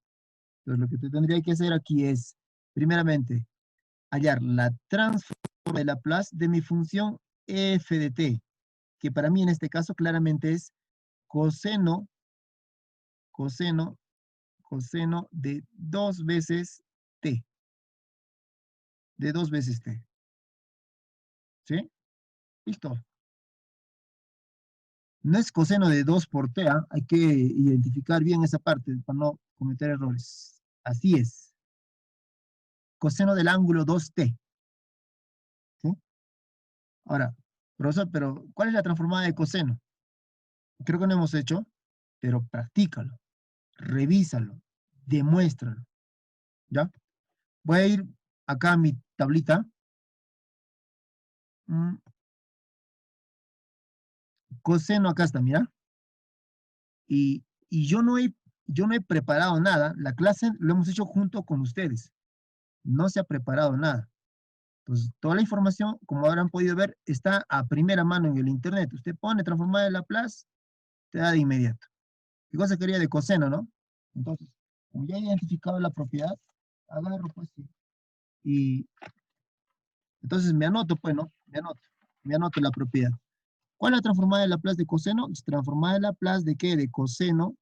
Entonces, lo que usted tendría que hacer aquí es, primeramente, hallar la transforma de Laplace de mi función f de t, que para mí en este caso claramente es coseno, coseno, coseno de 2 veces t, de 2 veces t. ¿Sí? Listo. No es coseno de 2 por t, ¿ah? Hay que identificar bien esa parte para no cometer errores. Así es. Coseno del ángulo 2t. ¿Sí? Ahora, profesor, pero ¿cuál es la transformada de coseno? Creo que no hemos hecho, pero practícalo, revísalo, demuéstralo. ¿Ya? Voy a ir acá a mi tablita. Mm, Coseno acá está, mira. Y yo no he yo no he preparado nada, la clase lo hemos hecho junto con ustedes, no se ha preparado nada. Entonces, toda la información, como habrán podido ver, está a primera mano en el internet. Usted pone transformada en Laplace, te da de inmediato. ¿Qué cosa quería de coseno, no? Entonces, como ya he identificado la propiedad, agarro pues y entonces me anoto, pues, ¿no? Me anoto la propiedad. ¿Cuál es la transformada de Laplace de coseno? Transformada de Laplace de qué? De coseno,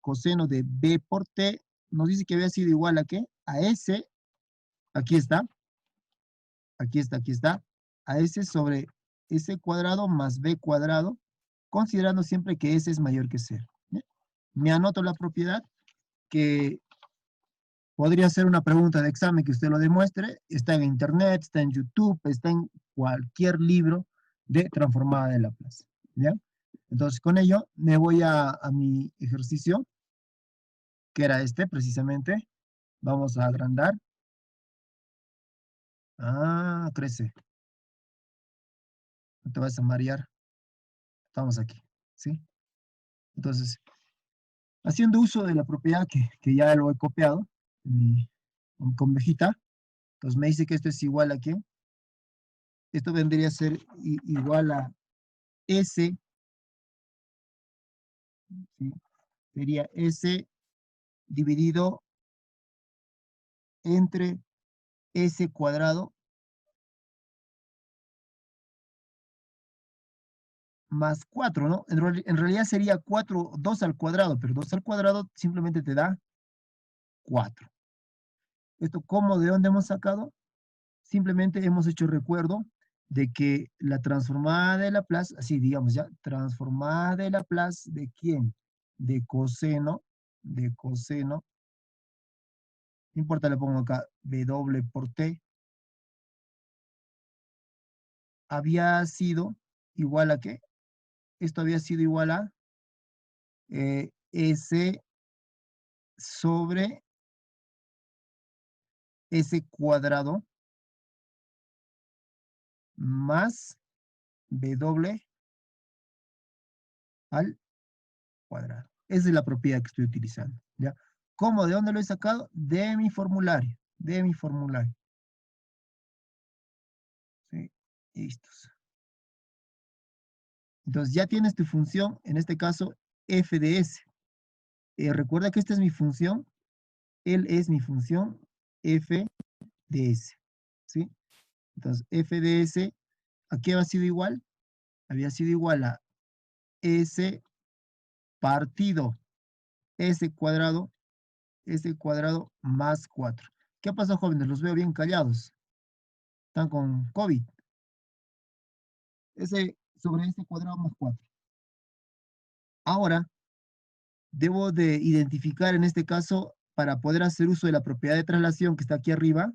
coseno de B por T, nos dice que había sido igual a qué? A S, aquí está, aquí está, a S sobre S cuadrado más B cuadrado, considerando siempre que S es mayor que 0. ¿Bien? Me anoto la propiedad que podría ser una pregunta de examen que usted lo demuestre, está en internet, está en YouTube, está en cualquier libro de transformada de Laplace. ¿Ya? Entonces, con ello, me voy a mi ejercicio, que era este precisamente. Vamos a agrandar. Ah, crece. No te vas a marear. Estamos aquí. ¿Sí? Entonces, haciendo uso de la propiedad que ya lo he copiado con convejita, entonces me dice que esto es igual a ¿qué? Esto vendría a ser igual a S, ¿sí? Sería S dividido entre S cuadrado más 4, ¿no? En realidad sería 4, 2 al cuadrado, pero 2 al cuadrado simplemente te da 4. ¿Esto cómo, de dónde hemos sacado? Simplemente hemos hecho recuerdo de que la transformada de Laplace, así digamos ya, transformada de Laplace, ¿de quién? De coseno, no importa, le pongo acá W por T, había sido igual a ¿qué? Esto había sido igual a S sobre S cuadrado más W al cuadrado. Esa es la propiedad que estoy utilizando, ¿ya? ¿Cómo? ¿De dónde lo he sacado? De mi formulario, de mi formulario. ¿Sí? Listos. Entonces ya tienes tu función, en este caso, f de s. Recuerda que esta es mi función, él es mi función, f de s. ¿Sí? Entonces, f de s, ¿a qué había sido igual? Había sido igual a s partido s cuadrado más 4. ¿Qué pasó, jóvenes? Los veo bien callados. Están con COVID. S sobre s cuadrado más 4. Ahora, debo de identificar en este caso, para poder hacer uso de la propiedad de traslación que está aquí arriba,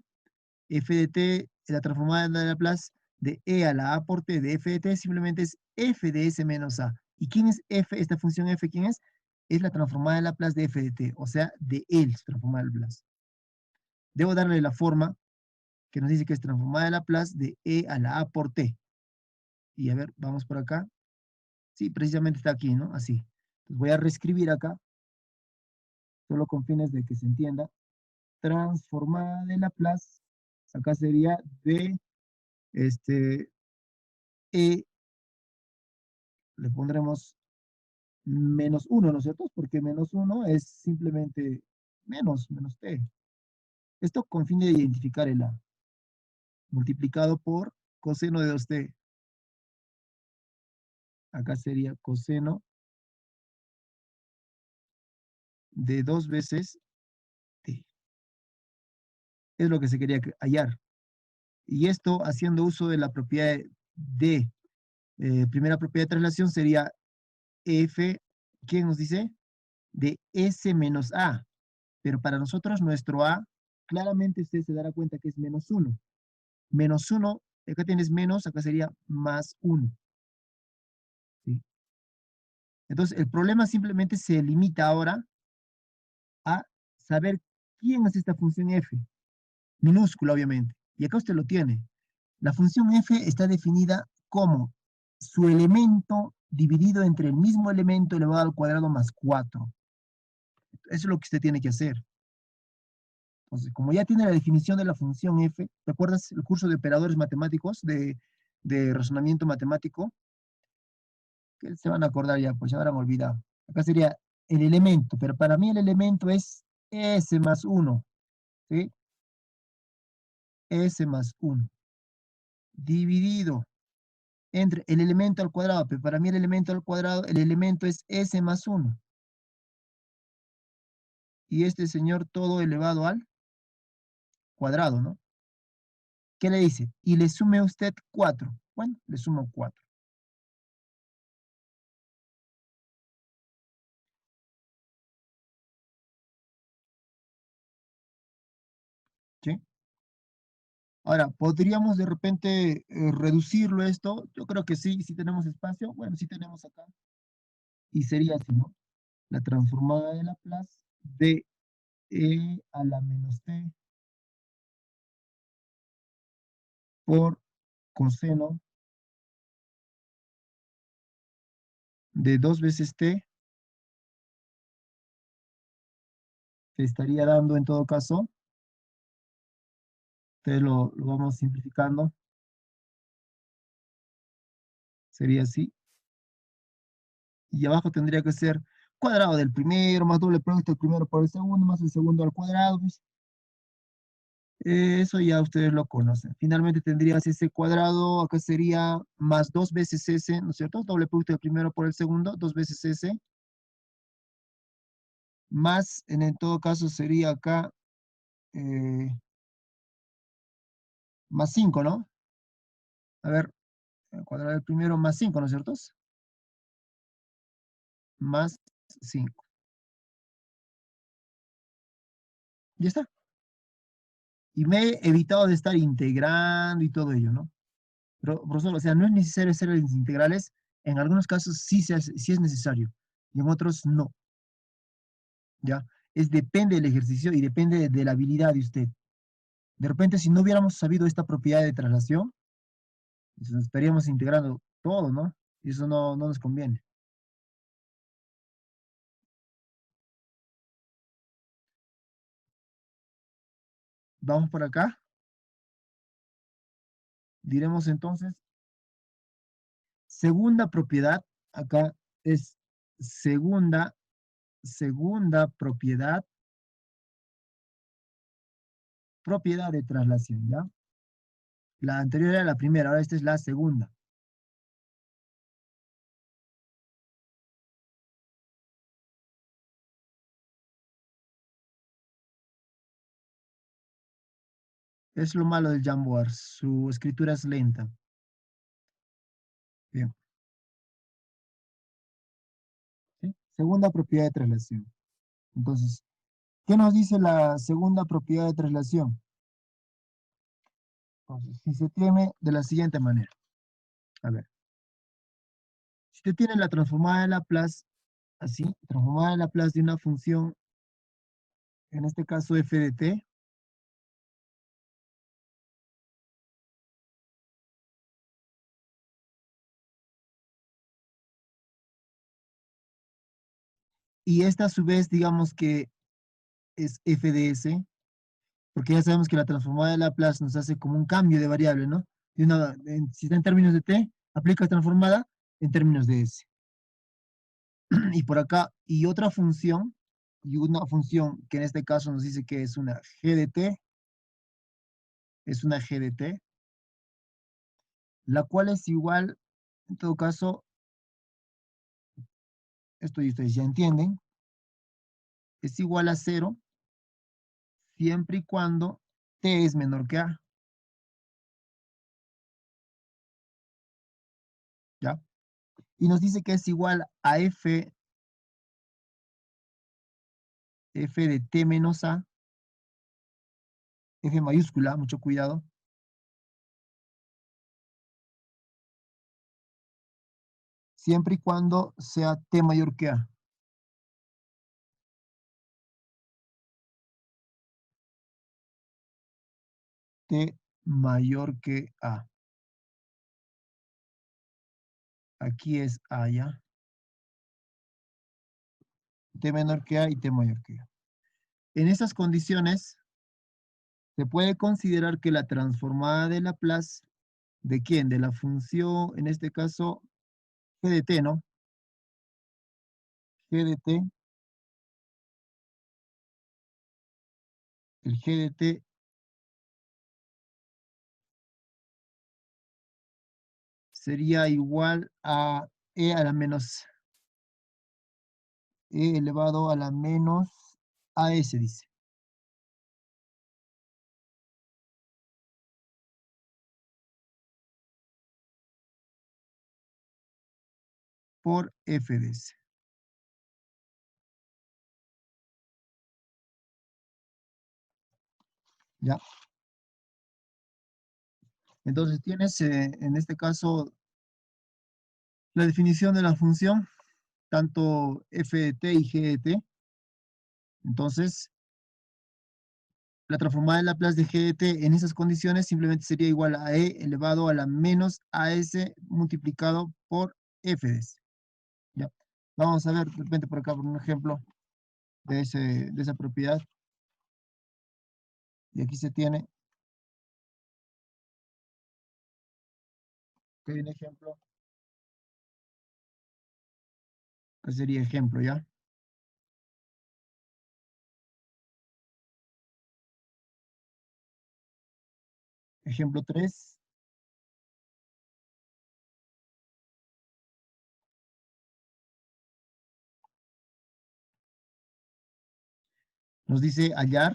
f de t, la transformada de Laplace de e a la a por t de f de t simplemente es f de s menos a. ¿Y quién es f? Esta función f, ¿quién es? Es la transformada de Laplace de f de t, o sea, de él, transformada de Laplace. Debo darle la forma que nos dice que es transformada de Laplace de e a la a por t. Y a ver, vamos por acá. Sí, precisamente está aquí, ¿no? Así. Entonces voy a reescribir acá, solo con fines de que se entienda. Transformada de Laplace, acá sería de e, le pondremos menos 1, ¿no es cierto? Porque menos 1 es simplemente menos t. Esto con fin de identificar el a, multiplicado por coseno de 2t. Acá sería coseno de 2 veces t. Es lo que se quería hallar. Y esto, haciendo uso de la propiedad de, primera propiedad de traslación, sería f, ¿quién nos dice? De s menos a. Pero para nosotros nuestro a, claramente usted se dará cuenta que es menos 1. Menos 1, acá tienes menos, acá sería más 1. ¿Sí? Entonces, el problema simplemente se limita ahora a saber quién es esta función f. Minúscula, obviamente. Y acá usted lo tiene. La función f está definida como su elemento dividido entre el mismo elemento elevado al cuadrado más 4. Eso es lo que usted tiene que hacer. Entonces, como ya tiene la definición de la función f, ¿te acuerdas el curso de operadores matemáticos, de razonamiento matemático? Que se van a acordar ya, pues ya habrán olvidado. Acá sería el elemento, pero para mí el elemento es S más 1, ¿sí? S más 1, dividido entre el elemento al cuadrado, pero para mí el elemento al cuadrado, el elemento es S más 1. Y este señor todo elevado al cuadrado, ¿no? ¿Qué le dice? Y le sume a usted 4. Bueno, le sumo 4. ¿Sí? Ahora, ¿podríamos de repente reducirlo esto? Yo creo que sí, si tenemos espacio. Bueno, sí tenemos acá. Y sería así, ¿no? La transformada de Laplace de e a la menos t por coseno de 2 veces t, te estaría dando en todo caso, te lo vamos simplificando, sería así. Y abajo tendría que ser cuadrado del primero, más doble producto del primero por el segundo, más el segundo al cuadrado. Pues. Eso ya ustedes lo conocen. Finalmente tendrías ese cuadrado, acá sería más 2 veces s, ¿no es cierto? Doble producto del primero por el segundo, 2 veces s, más, en todo caso sería acá eh, más 5, ¿no? A ver, el cuadrado del primero más 5, ¿no es cierto? Más 5. Ya está. Y me he evitado de estar integrando y todo ello, ¿no? Pero, profesor, o sea, no es necesario hacer las integrales. En algunos casos sí es necesario. Y en otros no. ¿Ya? Depende del ejercicio y depende de la habilidad de usted. De repente, si no hubiéramos sabido esta propiedad de traslación, pues estaríamos integrando todo, ¿no? Y eso no nos conviene. Vamos por acá. Diremos entonces, segunda propiedad, acá es segunda propiedad de traslación, ¿ya? La anterior era la primera, ahora esta es la segunda. Es lo malo del Jamboard, su escritura es lenta. Bien, ¿sí? Segunda propiedad de traslación. Entonces, ¿qué nos dice la segunda propiedad de traslación? Entonces, si se tiene de la siguiente manera. A ver, si usted tiene la transformada de Laplace, así, transformada de Laplace de una función, en este caso f de t, y esta a su vez, digamos que es f de s, porque ya sabemos que la transformada de Laplace nos hace como un cambio de variable, ¿no? Si está en términos de t, aplica transformada en términos de s. Y por acá, y otra función, y una función que en este caso nos dice que es una g de t, es una g de t, la cual es igual, en todo caso, esto y ustedes ya entienden, es igual a cero siempre y cuando t es menor que a, ¿ya? Y nos dice que es igual a f de t menos a, f mayúscula, mucho cuidado, siempre y cuando sea t mayor que a, t mayor que a. Aquí es a, ¿ya? t menor que a y t mayor que a. En estas condiciones, se puede considerar que la transformada de Laplace, ¿de quién? De la función, en este caso, g de t, ¿no? G de t, el g de t sería igual a e a la menos e elevado a la menos as, dice, por f de s. ¿Ya? Entonces tienes, en este caso, la definición de la función, tanto f de t y g de t. Entonces, la transformada de Laplace de g de t en esas condiciones simplemente sería igual a e elevado a la menos as multiplicado por f de s. ¿Ya? Vamos a ver de repente por acá por un ejemplo de esa propiedad. Y aquí se tiene, que hay un ejemplo, que sería ejemplo, ¿ya? Ejemplo 3 nos dice hallar.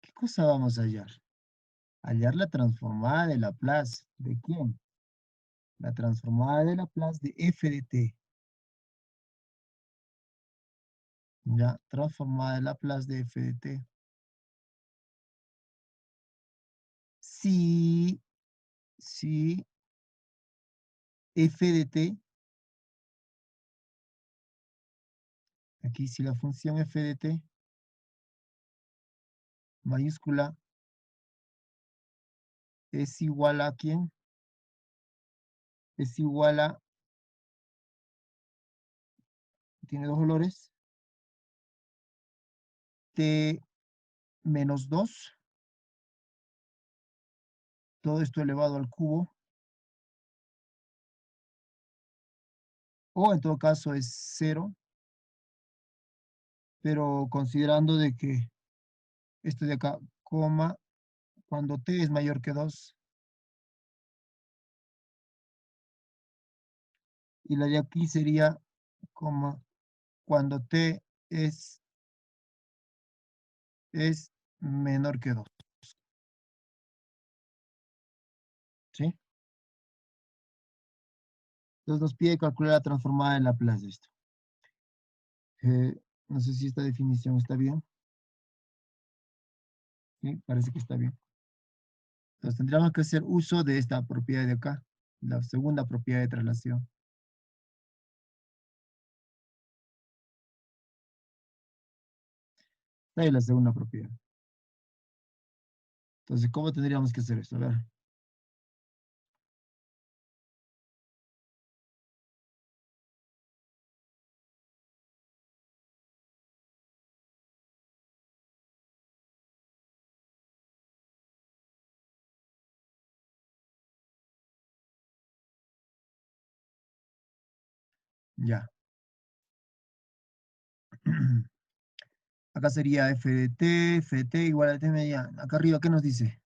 ¿Qué cosa vamos a hallar? Hallar la transformada de Laplace. ¿De quién? La transformada de Laplace de f de t. Ya, transformada de Laplace de f de t. Si, si f de t, aquí si la función f de t mayúscula es igual a ¿quién? Es igual a, tiene dos valores, t menos 2, todo esto elevado al cubo, o en todo caso es 0, pero considerando de que esto de acá, coma, cuando t es mayor que 2, y la de aquí sería, coma, cuando t es menor que 2, ¿sí? Entonces nos pide calcular la transformada de Laplace de esto. No sé si esta definición está bien. Sí, parece que está bien. Entonces tendríamos que hacer uso de esta propiedad de acá, la segunda propiedad de traslación. Esta es la segunda propiedad. Entonces, ¿cómo tendríamos que hacer esto? A ver. Ya. Acá sería f de t igual a t mediana. Acá arriba, ¿qué nos dice?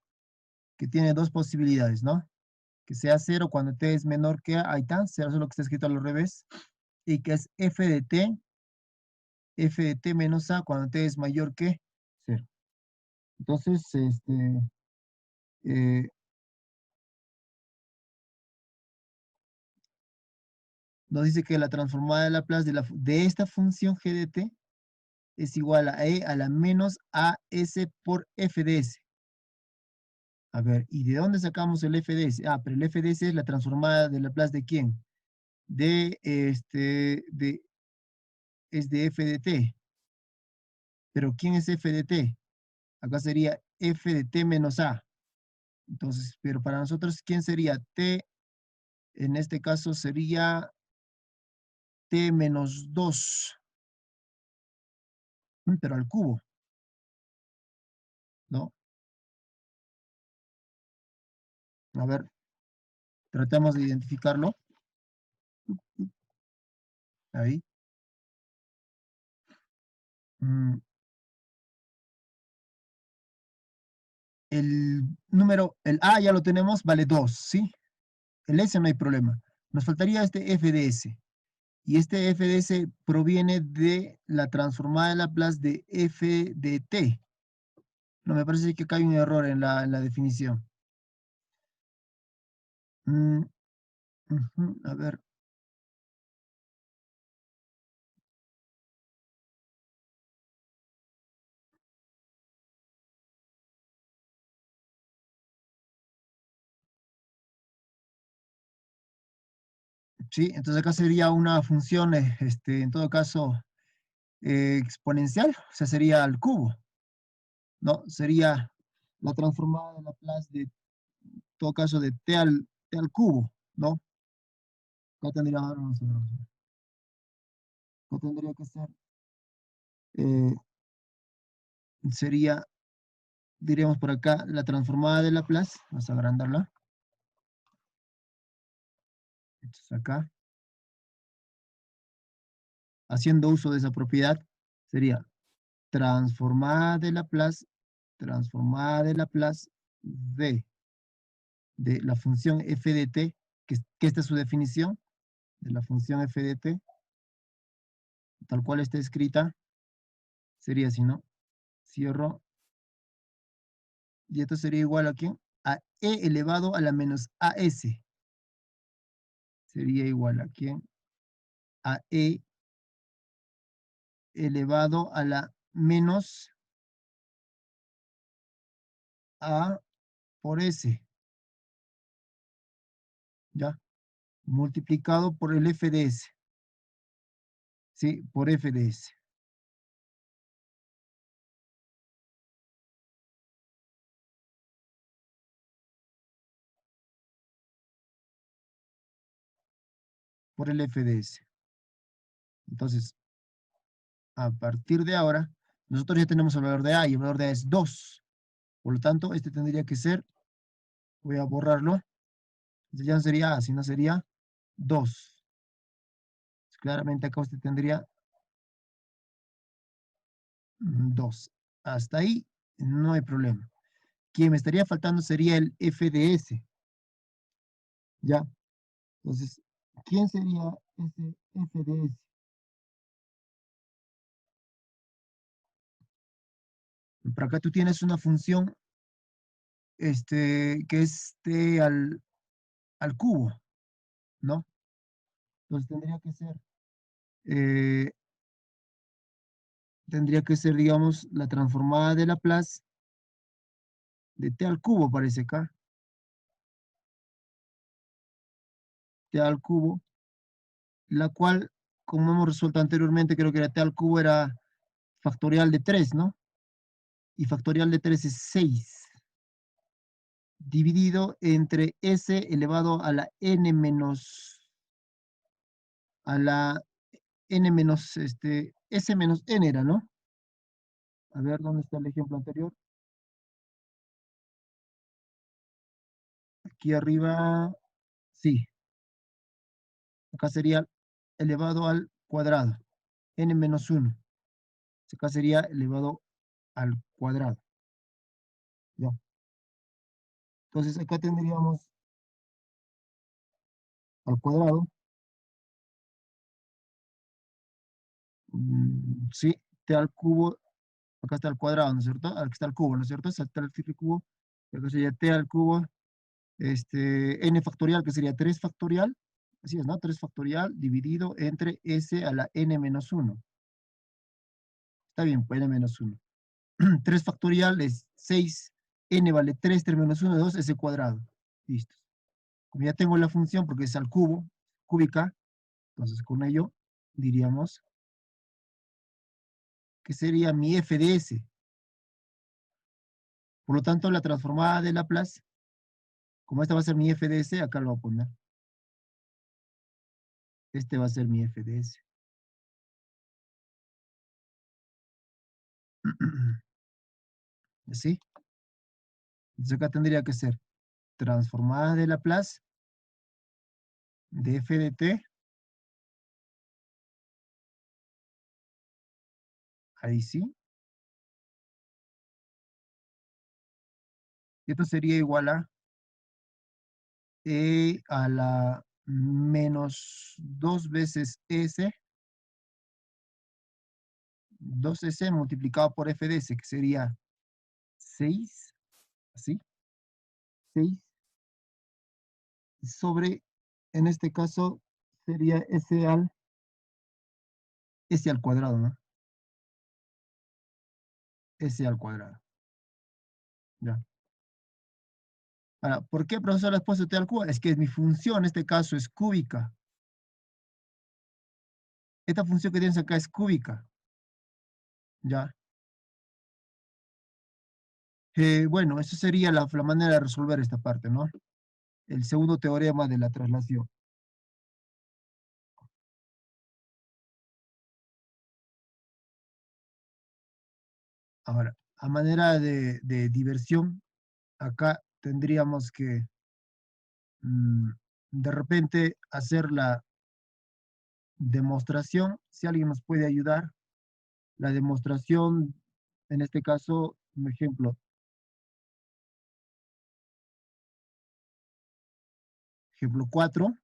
Que tiene dos posibilidades, ¿no? Que sea cero cuando t es menor que a, ahí está, cero es lo que está escrito al revés, y que es f de t menos a cuando t es mayor que cero. Entonces, eh, nos dice que la transformada de Laplace de esta función g de t es igual a e a la menos a s por f de s. A ver, ¿y de dónde sacamos el f de s? Ah, pero el f de s es la transformada de Laplace de quién? Es de f de t. Pero ¿quién es f de t? Acá sería f de t menos a. Entonces, pero para nosotros, ¿quién sería t En este caso sería t menos 2, pero al cubo, ¿no? A ver, tratemos de identificarlo. Ahí. Mm, El número, el A ya lo tenemos, vale 2, ¿sí? El S no hay problema. Nos faltaría este f de s. Y este f de s proviene de la transformada de Laplace de f de t. No, me parece que acá hay un error en la definición. Mm, a ver. Sí, entonces acá sería una función, en todo caso, exponencial, o sea, sería al cubo, ¿no? Sería la transformada de Laplace de, en todo caso, de t al cubo, ¿no? Acá tendría, vamos a ver, acá tendría que ser, eh, sería, diríamos por acá, la transformada de Laplace, vamos a agrandarla, entonces acá, haciendo uso de esa propiedad, sería transformada de Laplace de la función f de t, que esta es su definición, de la función f de t, tal cual está escrita, sería así, ¿no? Cierro, y esto sería igual a ¿quién? A e elevado a la menos as. Sería igual a ¿quién? A e elevado a la menos a por s, ¿ya? Multiplicado por el f de s, ¿sí? Por f de s, por el f de s. Entonces, a partir de ahora, nosotros ya tenemos el valor de a, y el valor de a es 2. Por lo tanto, este tendría que ser, voy a borrarlo, entonces ya no sería a, sino sería 2. Claramente acá usted tendría 2. Hasta ahí no hay problema. Quien me estaría faltando sería el f de s, ¿ya? Entonces, ¿quién sería ese f de s? Por acá tú tienes una función que es t al cubo, ¿no? Entonces eh, tendría que ser, digamos, la transformada de Laplace de t al cubo, parece acá, t al cubo, la cual, como hemos resuelto anteriormente, creo que era t al cubo era factorial de 3, ¿no? Y factorial de 3 es 6, dividido entre s elevado a la n menos, a la n menos, s menos n era, ¿no? A ver, ¿dónde está el ejemplo anterior? Aquí arriba, sí, acá sería elevado al cuadrado, n menos 1. Acá sería elevado al cuadrado, ¿ya? Entonces acá tendríamos al cuadrado, sí, t al cubo, acá está el cuadrado, ¿no es cierto? Aquí está el cubo, ¿no es cierto? Está el triple cubo, y acá sería t al cubo, n factorial, que sería 3 factorial, así es, ¿no? 3 factorial dividido entre s a la n menos 1. Está bien, pues n menos 1. 3 factorial es 6, n vale 3, 3 menos 1, 2, s cuadrado. Listo. Como ya tengo la función, porque es al cubo, cúbica, entonces con ello diríamos que sería mi f de s. Por lo tanto, la transformada de Laplace, como esta va a ser mi f de s, acá lo voy a poner. Este va a ser mi f de s. ¿Sí? Entonces acá tendría que ser transformada de Laplace de f de t, ahí sí. Y esto sería igual a e a la menos 2 veces s, 2s multiplicado por f de s, que sería 6, así, 6 sobre, en este caso, sería s al cuadrado, ¿no? S al cuadrado, ya. Ahora, ¿por qué, profesor, le he puesto t al cubo? Es que mi función en este caso es cúbica. Esta función que tienes acá es cúbica, ¿ya? Bueno, esa sería la manera de resolver esta parte, ¿no? El segundo teorema de la traslación. Ahora, a manera de diversión, acá tendríamos que mm, de repente hacer la demostración, si alguien nos puede ayudar, la demostración, en este caso, un ejemplo 4,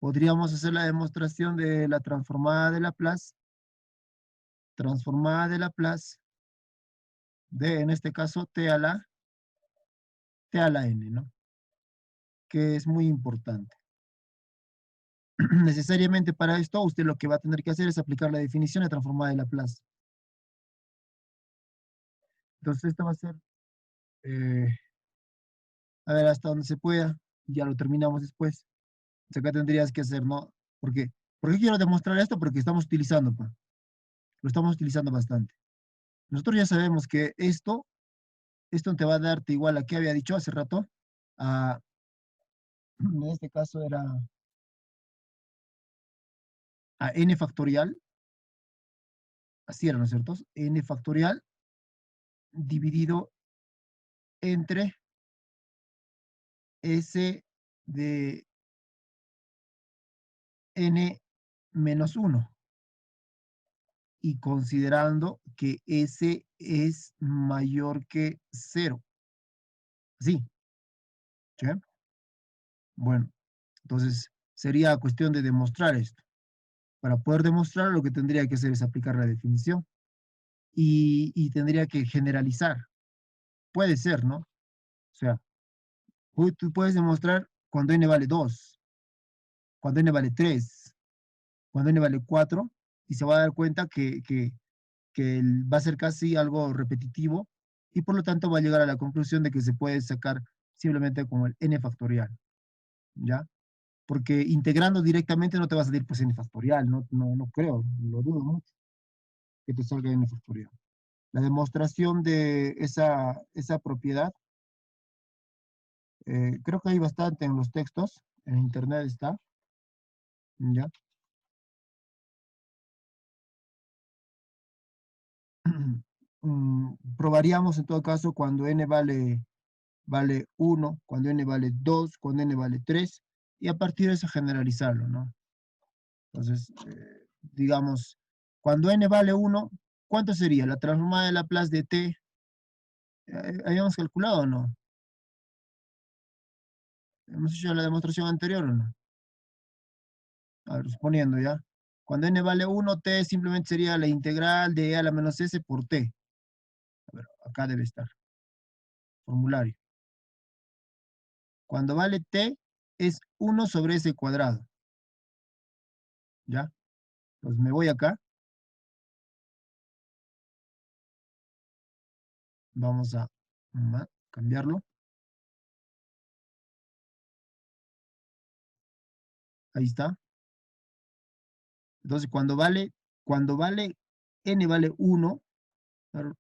podríamos hacer la demostración de la transformada de Laplace de, en este caso, t a la n, ¿no? Que es muy importante. Necesariamente para esto, usted lo que va a tener que hacer es aplicar la definición de transformada de Laplace. Entonces, esto va a ser, eh, a ver, hasta donde se pueda, ya lo terminamos después. Entonces, acá tendrías que hacer, ¿no? Porque, ¿por qué quiero demostrar esto? Porque estamos utilizando, pues, lo estamos utilizando bastante. Nosotros ya sabemos que esto te va a darte igual a qué había dicho hace rato, a, en este caso era a n factorial, así era, ¿no es cierto? N factorial dividido entre S de n menos 1 y considerando que S es mayor que 0. ¿Sí? ¿Sí? Bueno, entonces sería cuestión de demostrar esto. Para poder demostrar lo que tendría que hacer es aplicar la definición y tendría que generalizar. Puede ser, ¿no? O sea, tú puedes demostrar cuando n vale 2, cuando n vale 3, cuando n vale 4, y se va a dar cuenta que va a ser casi algo repetitivo y por lo tanto va a llegar a la conclusión de que se puede sacar simplemente como el n factorial, ¿ya? Porque integrando directamente no te va a salir pues n factorial, no creo, lo dudo mucho que te salga n factorial. La demostración de esa propiedad, creo que hay bastante en los textos, en internet está, ¿ya? Probaríamos en todo caso cuando n vale 1, cuando n vale 2, cuando n vale 3, y a partir de eso generalizarlo, ¿no? Entonces, digamos, cuando n vale 1, ¿cuánto sería? La transformada de Laplace de t, ¿habíamos calculado o no? ¿Hemos hecho la demostración anterior o no? A ver, suponiendo ya. Cuando n vale 1, t simplemente sería la integral de e a la menos s por t. A ver, acá debe estar. Formulario. Cuando vale t, es 1 sobre s cuadrado. ¿Ya? Entonces me voy acá. Vamos a cambiarlo. Ahí está. Entonces, cuando vale n vale 1, claro,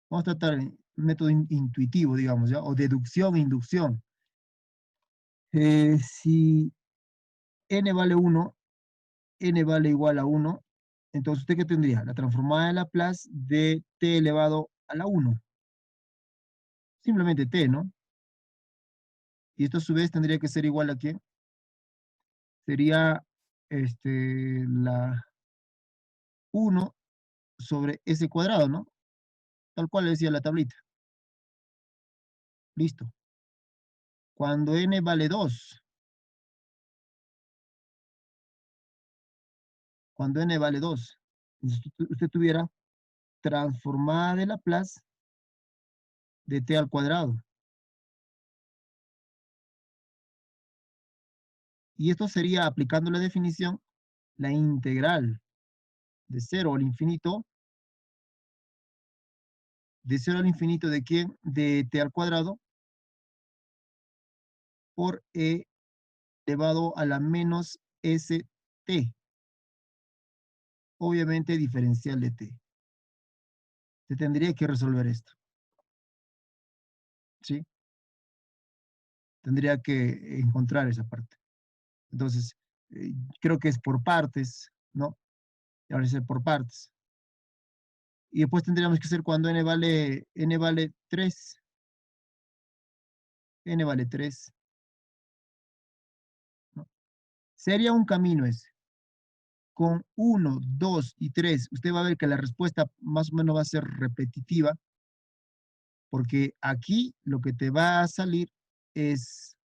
vamos a tratar el método intuitivo, digamos, ¿ya? O deducción e inducción. Si n vale 1, n vale igual a 1, entonces, ¿usted qué tendría? La transformada de Laplace de t elevado a la 1. Simplemente t, ¿no? Y esto a su vez tendría que ser igual a ¿qué? Sería la 1 sobre s cuadrado, ¿no? Tal cual decía la tablita. Listo. Cuando n vale 2, cuando n vale 2, usted tuviera transformada de Laplace de t al cuadrado. Y esto sería, aplicando la definición, la integral de 0 al infinito, de 0 al infinito de quién? De t al cuadrado por e elevado a la menos st. Obviamente diferencial de t. Se tendría que resolver esto. ¿Sí? Tendría que encontrar esa parte. Entonces, creo que es por partes, ¿no? Ahora es por partes. Y después tendríamos que hacer cuando n vale 3. N vale 3. ¿No? Sería un camino ese. Con 1, 2 y 3, usted va a ver que la respuesta más o menos va a ser repetitiva, porque aquí lo que te va a salir es,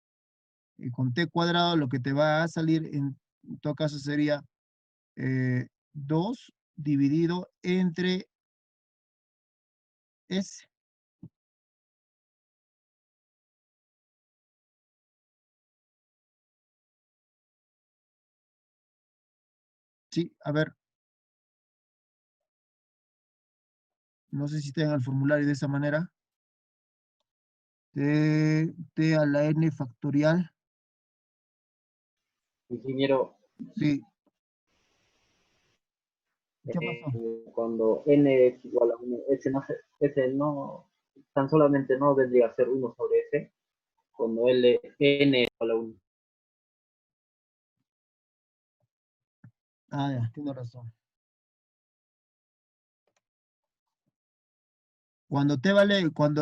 con t cuadrado, lo que te va a salir en todo caso sería 2 dividido entre s. Sí, a ver, no sé si tengan el formulario de esa manera. T a la n factorial. Ingeniero, Sí, ¿qué pasó? cuando n es igual a 1, ese no, tan solamente no vendría a ser 1 sobre s, cuando n es igual a 1. Ah, ya, tiene razón. Cuando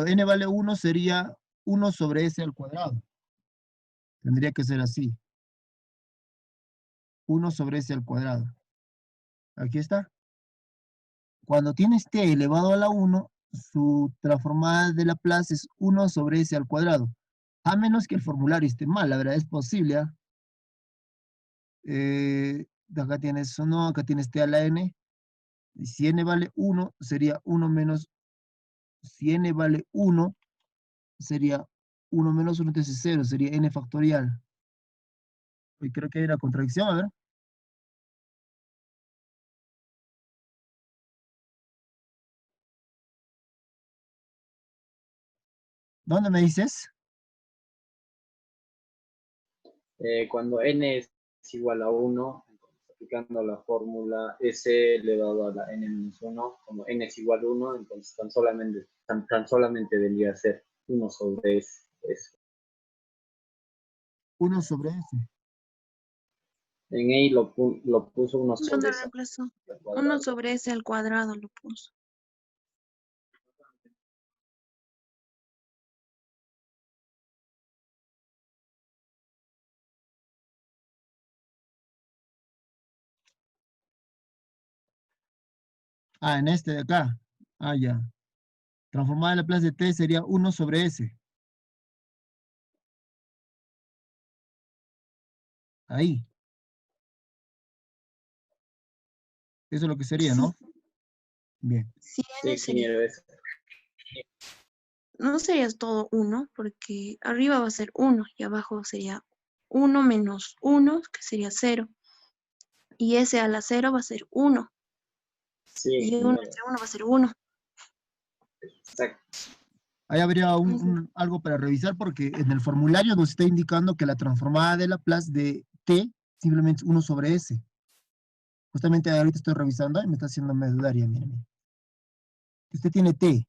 n vale 1 sería 1 sobre s al cuadrado. Tendría que ser así. 1 sobre s al cuadrado. Aquí está. Cuando tienes t elevado a la 1, su transformada de Laplace es 1 sobre s al cuadrado. A menos que el formulario esté mal, la verdad es posible. ¿Ah? Acá tienes 1, acá tienes t a la n. Y si n vale 1, sería 1 menos. Si n vale 1, sería 1 menos 1, entonces 0, sería n factorial. Y creo que hay una contradicción, a ver. ¿Dónde me dices? Cuando n es igual a 1, entonces, aplicando la fórmula s elevado a la n menos 1, como n es igual a 1, entonces tan solamente vendría a ser 1 sobre s. 1 sobre s. En E lo puso 1 ¿Dónde sobre s reemplazó? al 1 cuadrado. sobre s al cuadrado lo puso. Ah, en este de acá. Ah, ya. Transformada en Laplace de t sería 1 sobre s. Ahí. Eso es lo que sería, Sí, ¿no? Bien. sí, Sí, n sería. ingeniero, es No sería todo 1, porque arriba va a ser 1 y abajo sería 1 menos 1, que sería 0. Y s a la 0 va a ser 1. sí, Y 1 ingeniero, entre 1 va a ser 1. exacto. Ahí habría Ujú. algo para revisar porque en el formulario nos está indicando que la transformada de Laplace de t simplemente es 1 sobre s. Justamente ahorita estoy revisando y me está haciendo dudar ya, miren. Usted tiene t.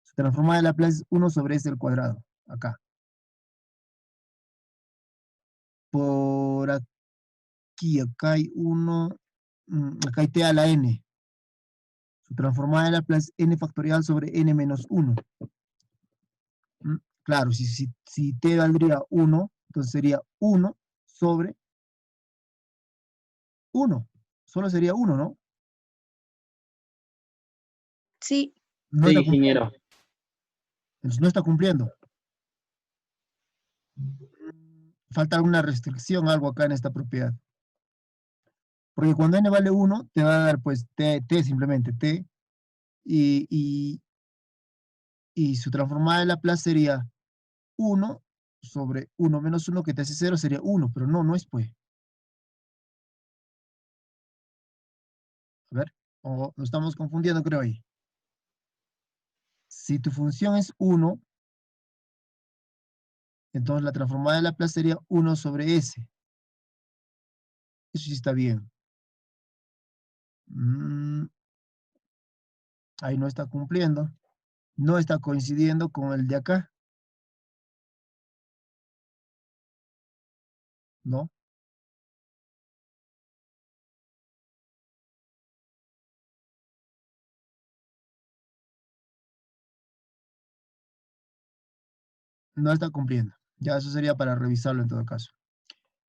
Su transformada de Laplace es 1 sobre s al cuadrado. Acá. Por aquí, acá hay 1, acá hay t a la n. Su transformada de Laplace es n factorial sobre n menos 1. Claro, si t valdría 1, entonces sería 1 sobre 1. Solo sería 1, ¿no? Sí, No Sí, está cumpliendo. ingeniero. Entonces no está cumpliendo. Falta alguna restricción, algo acá en esta propiedad. Porque cuando n vale 1, te va a dar pues t simplemente, t, y su transformada de Laplace sería 1 sobre 1 menos 1 que te hace 0 sería 1, pero no es pues. A ver, o nos estamos confundiendo creo ahí. Si tu función es 1, entonces la transformada de Laplace sería 1 sobre s. Eso sí está bien. Ahí no está cumpliendo. No está coincidiendo con el de acá. ¿No? No está cumpliendo. Ya eso sería para revisarlo en todo caso.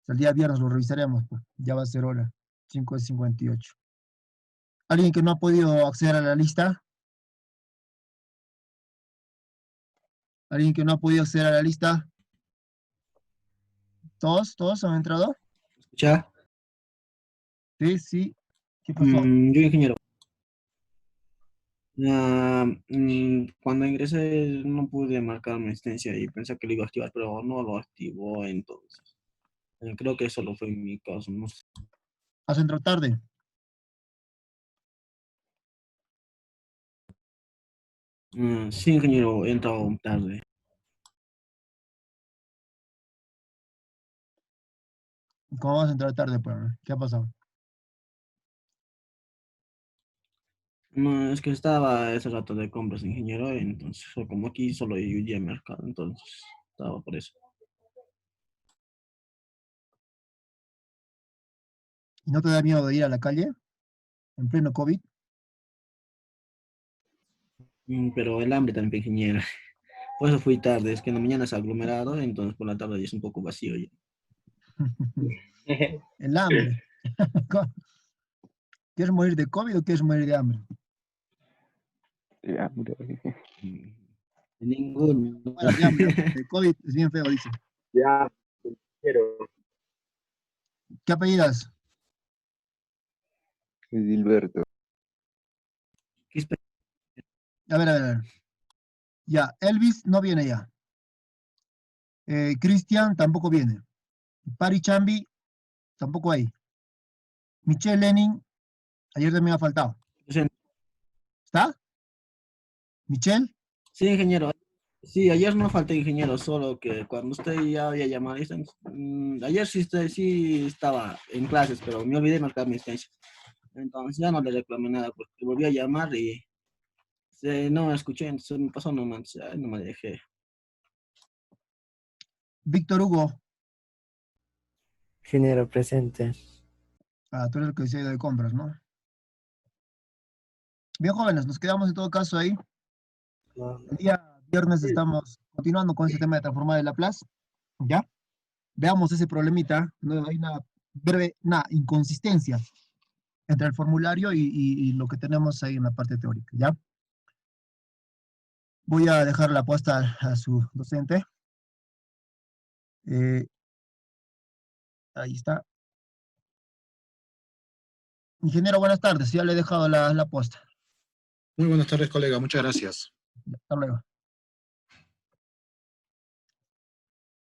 El día viernes lo revisaremos, pues. Ya va a ser hora. 5:58. ¿Alguien que no ha podido acceder a la lista? ¿Alguien que no ha podido acceder a la lista? ¿Todos han entrado? ¿Escucha? Sí, sí. ¿Qué pasó? Yo, ingeniero. Cuando ingresé no pude marcar mi asistencia y pensé que lo iba a activar, pero no lo activó, entonces. Creo que eso lo fue en mi caso, no sé. ¿Has entrado tarde? Sí, ingeniero, he entrado tarde. ¿Cómo vas a entrar tarde, pues? ¿Qué ha pasado? No, es que estaba ese rato de compras, ingeniero, entonces, como aquí solo hay un día de mercado, entonces estaba por eso. ¿Y no te da miedo de ir a la calle en pleno COVID? Pero el hambre también, ingeniero. Por eso fui tarde, es que en la mañana es aglomerado, entonces por la tarde ya es un poco vacío ya. El hambre. ¿Quieres morir de COVID o quieres morir de hambre? Ya, bro. Ninguno. Bueno, de hambre, ¿no? De COVID es bien feo, dice. Ya, pero ¿Qué apellidas? Gilberto. ¿Qué espe- A ver. Ya, Elvis no viene ya. Cristian tampoco viene. Pari Chambi tampoco hay. Michelle Lenin, ayer también ha faltado. ¿Está? ¿Michelle? Sí, ingeniero. Sí, ayer no falté, ingeniero, solo que cuando usted ya había llamado, ayer sí estaba en clases, pero me olvidé de marcar mi asistencia. Entonces ya no le reclamé nada, porque volví a llamar y no escuché, entonces me pasó nomás, ya no me dejé. Víctor Hugo. Ingeniero presente. Ah, tú eres el que se ha ido de compras, ¿no? Bien, jóvenes, nos quedamos en todo caso ahí. El día viernes estamos continuando con ese tema de transformar el Laplace. ¿Ya? Veamos ese problemita. ¿No? Hay una inconsistencia entre el formulario y lo que tenemos ahí en la parte teórica. ¿Ya? Voy a dejar la apuesta a su docente. Ahí está. Ingeniero, buenas tardes. Ya le he dejado la apuesta. Muy buenas tardes, colega. Muchas gracias. Hasta luego.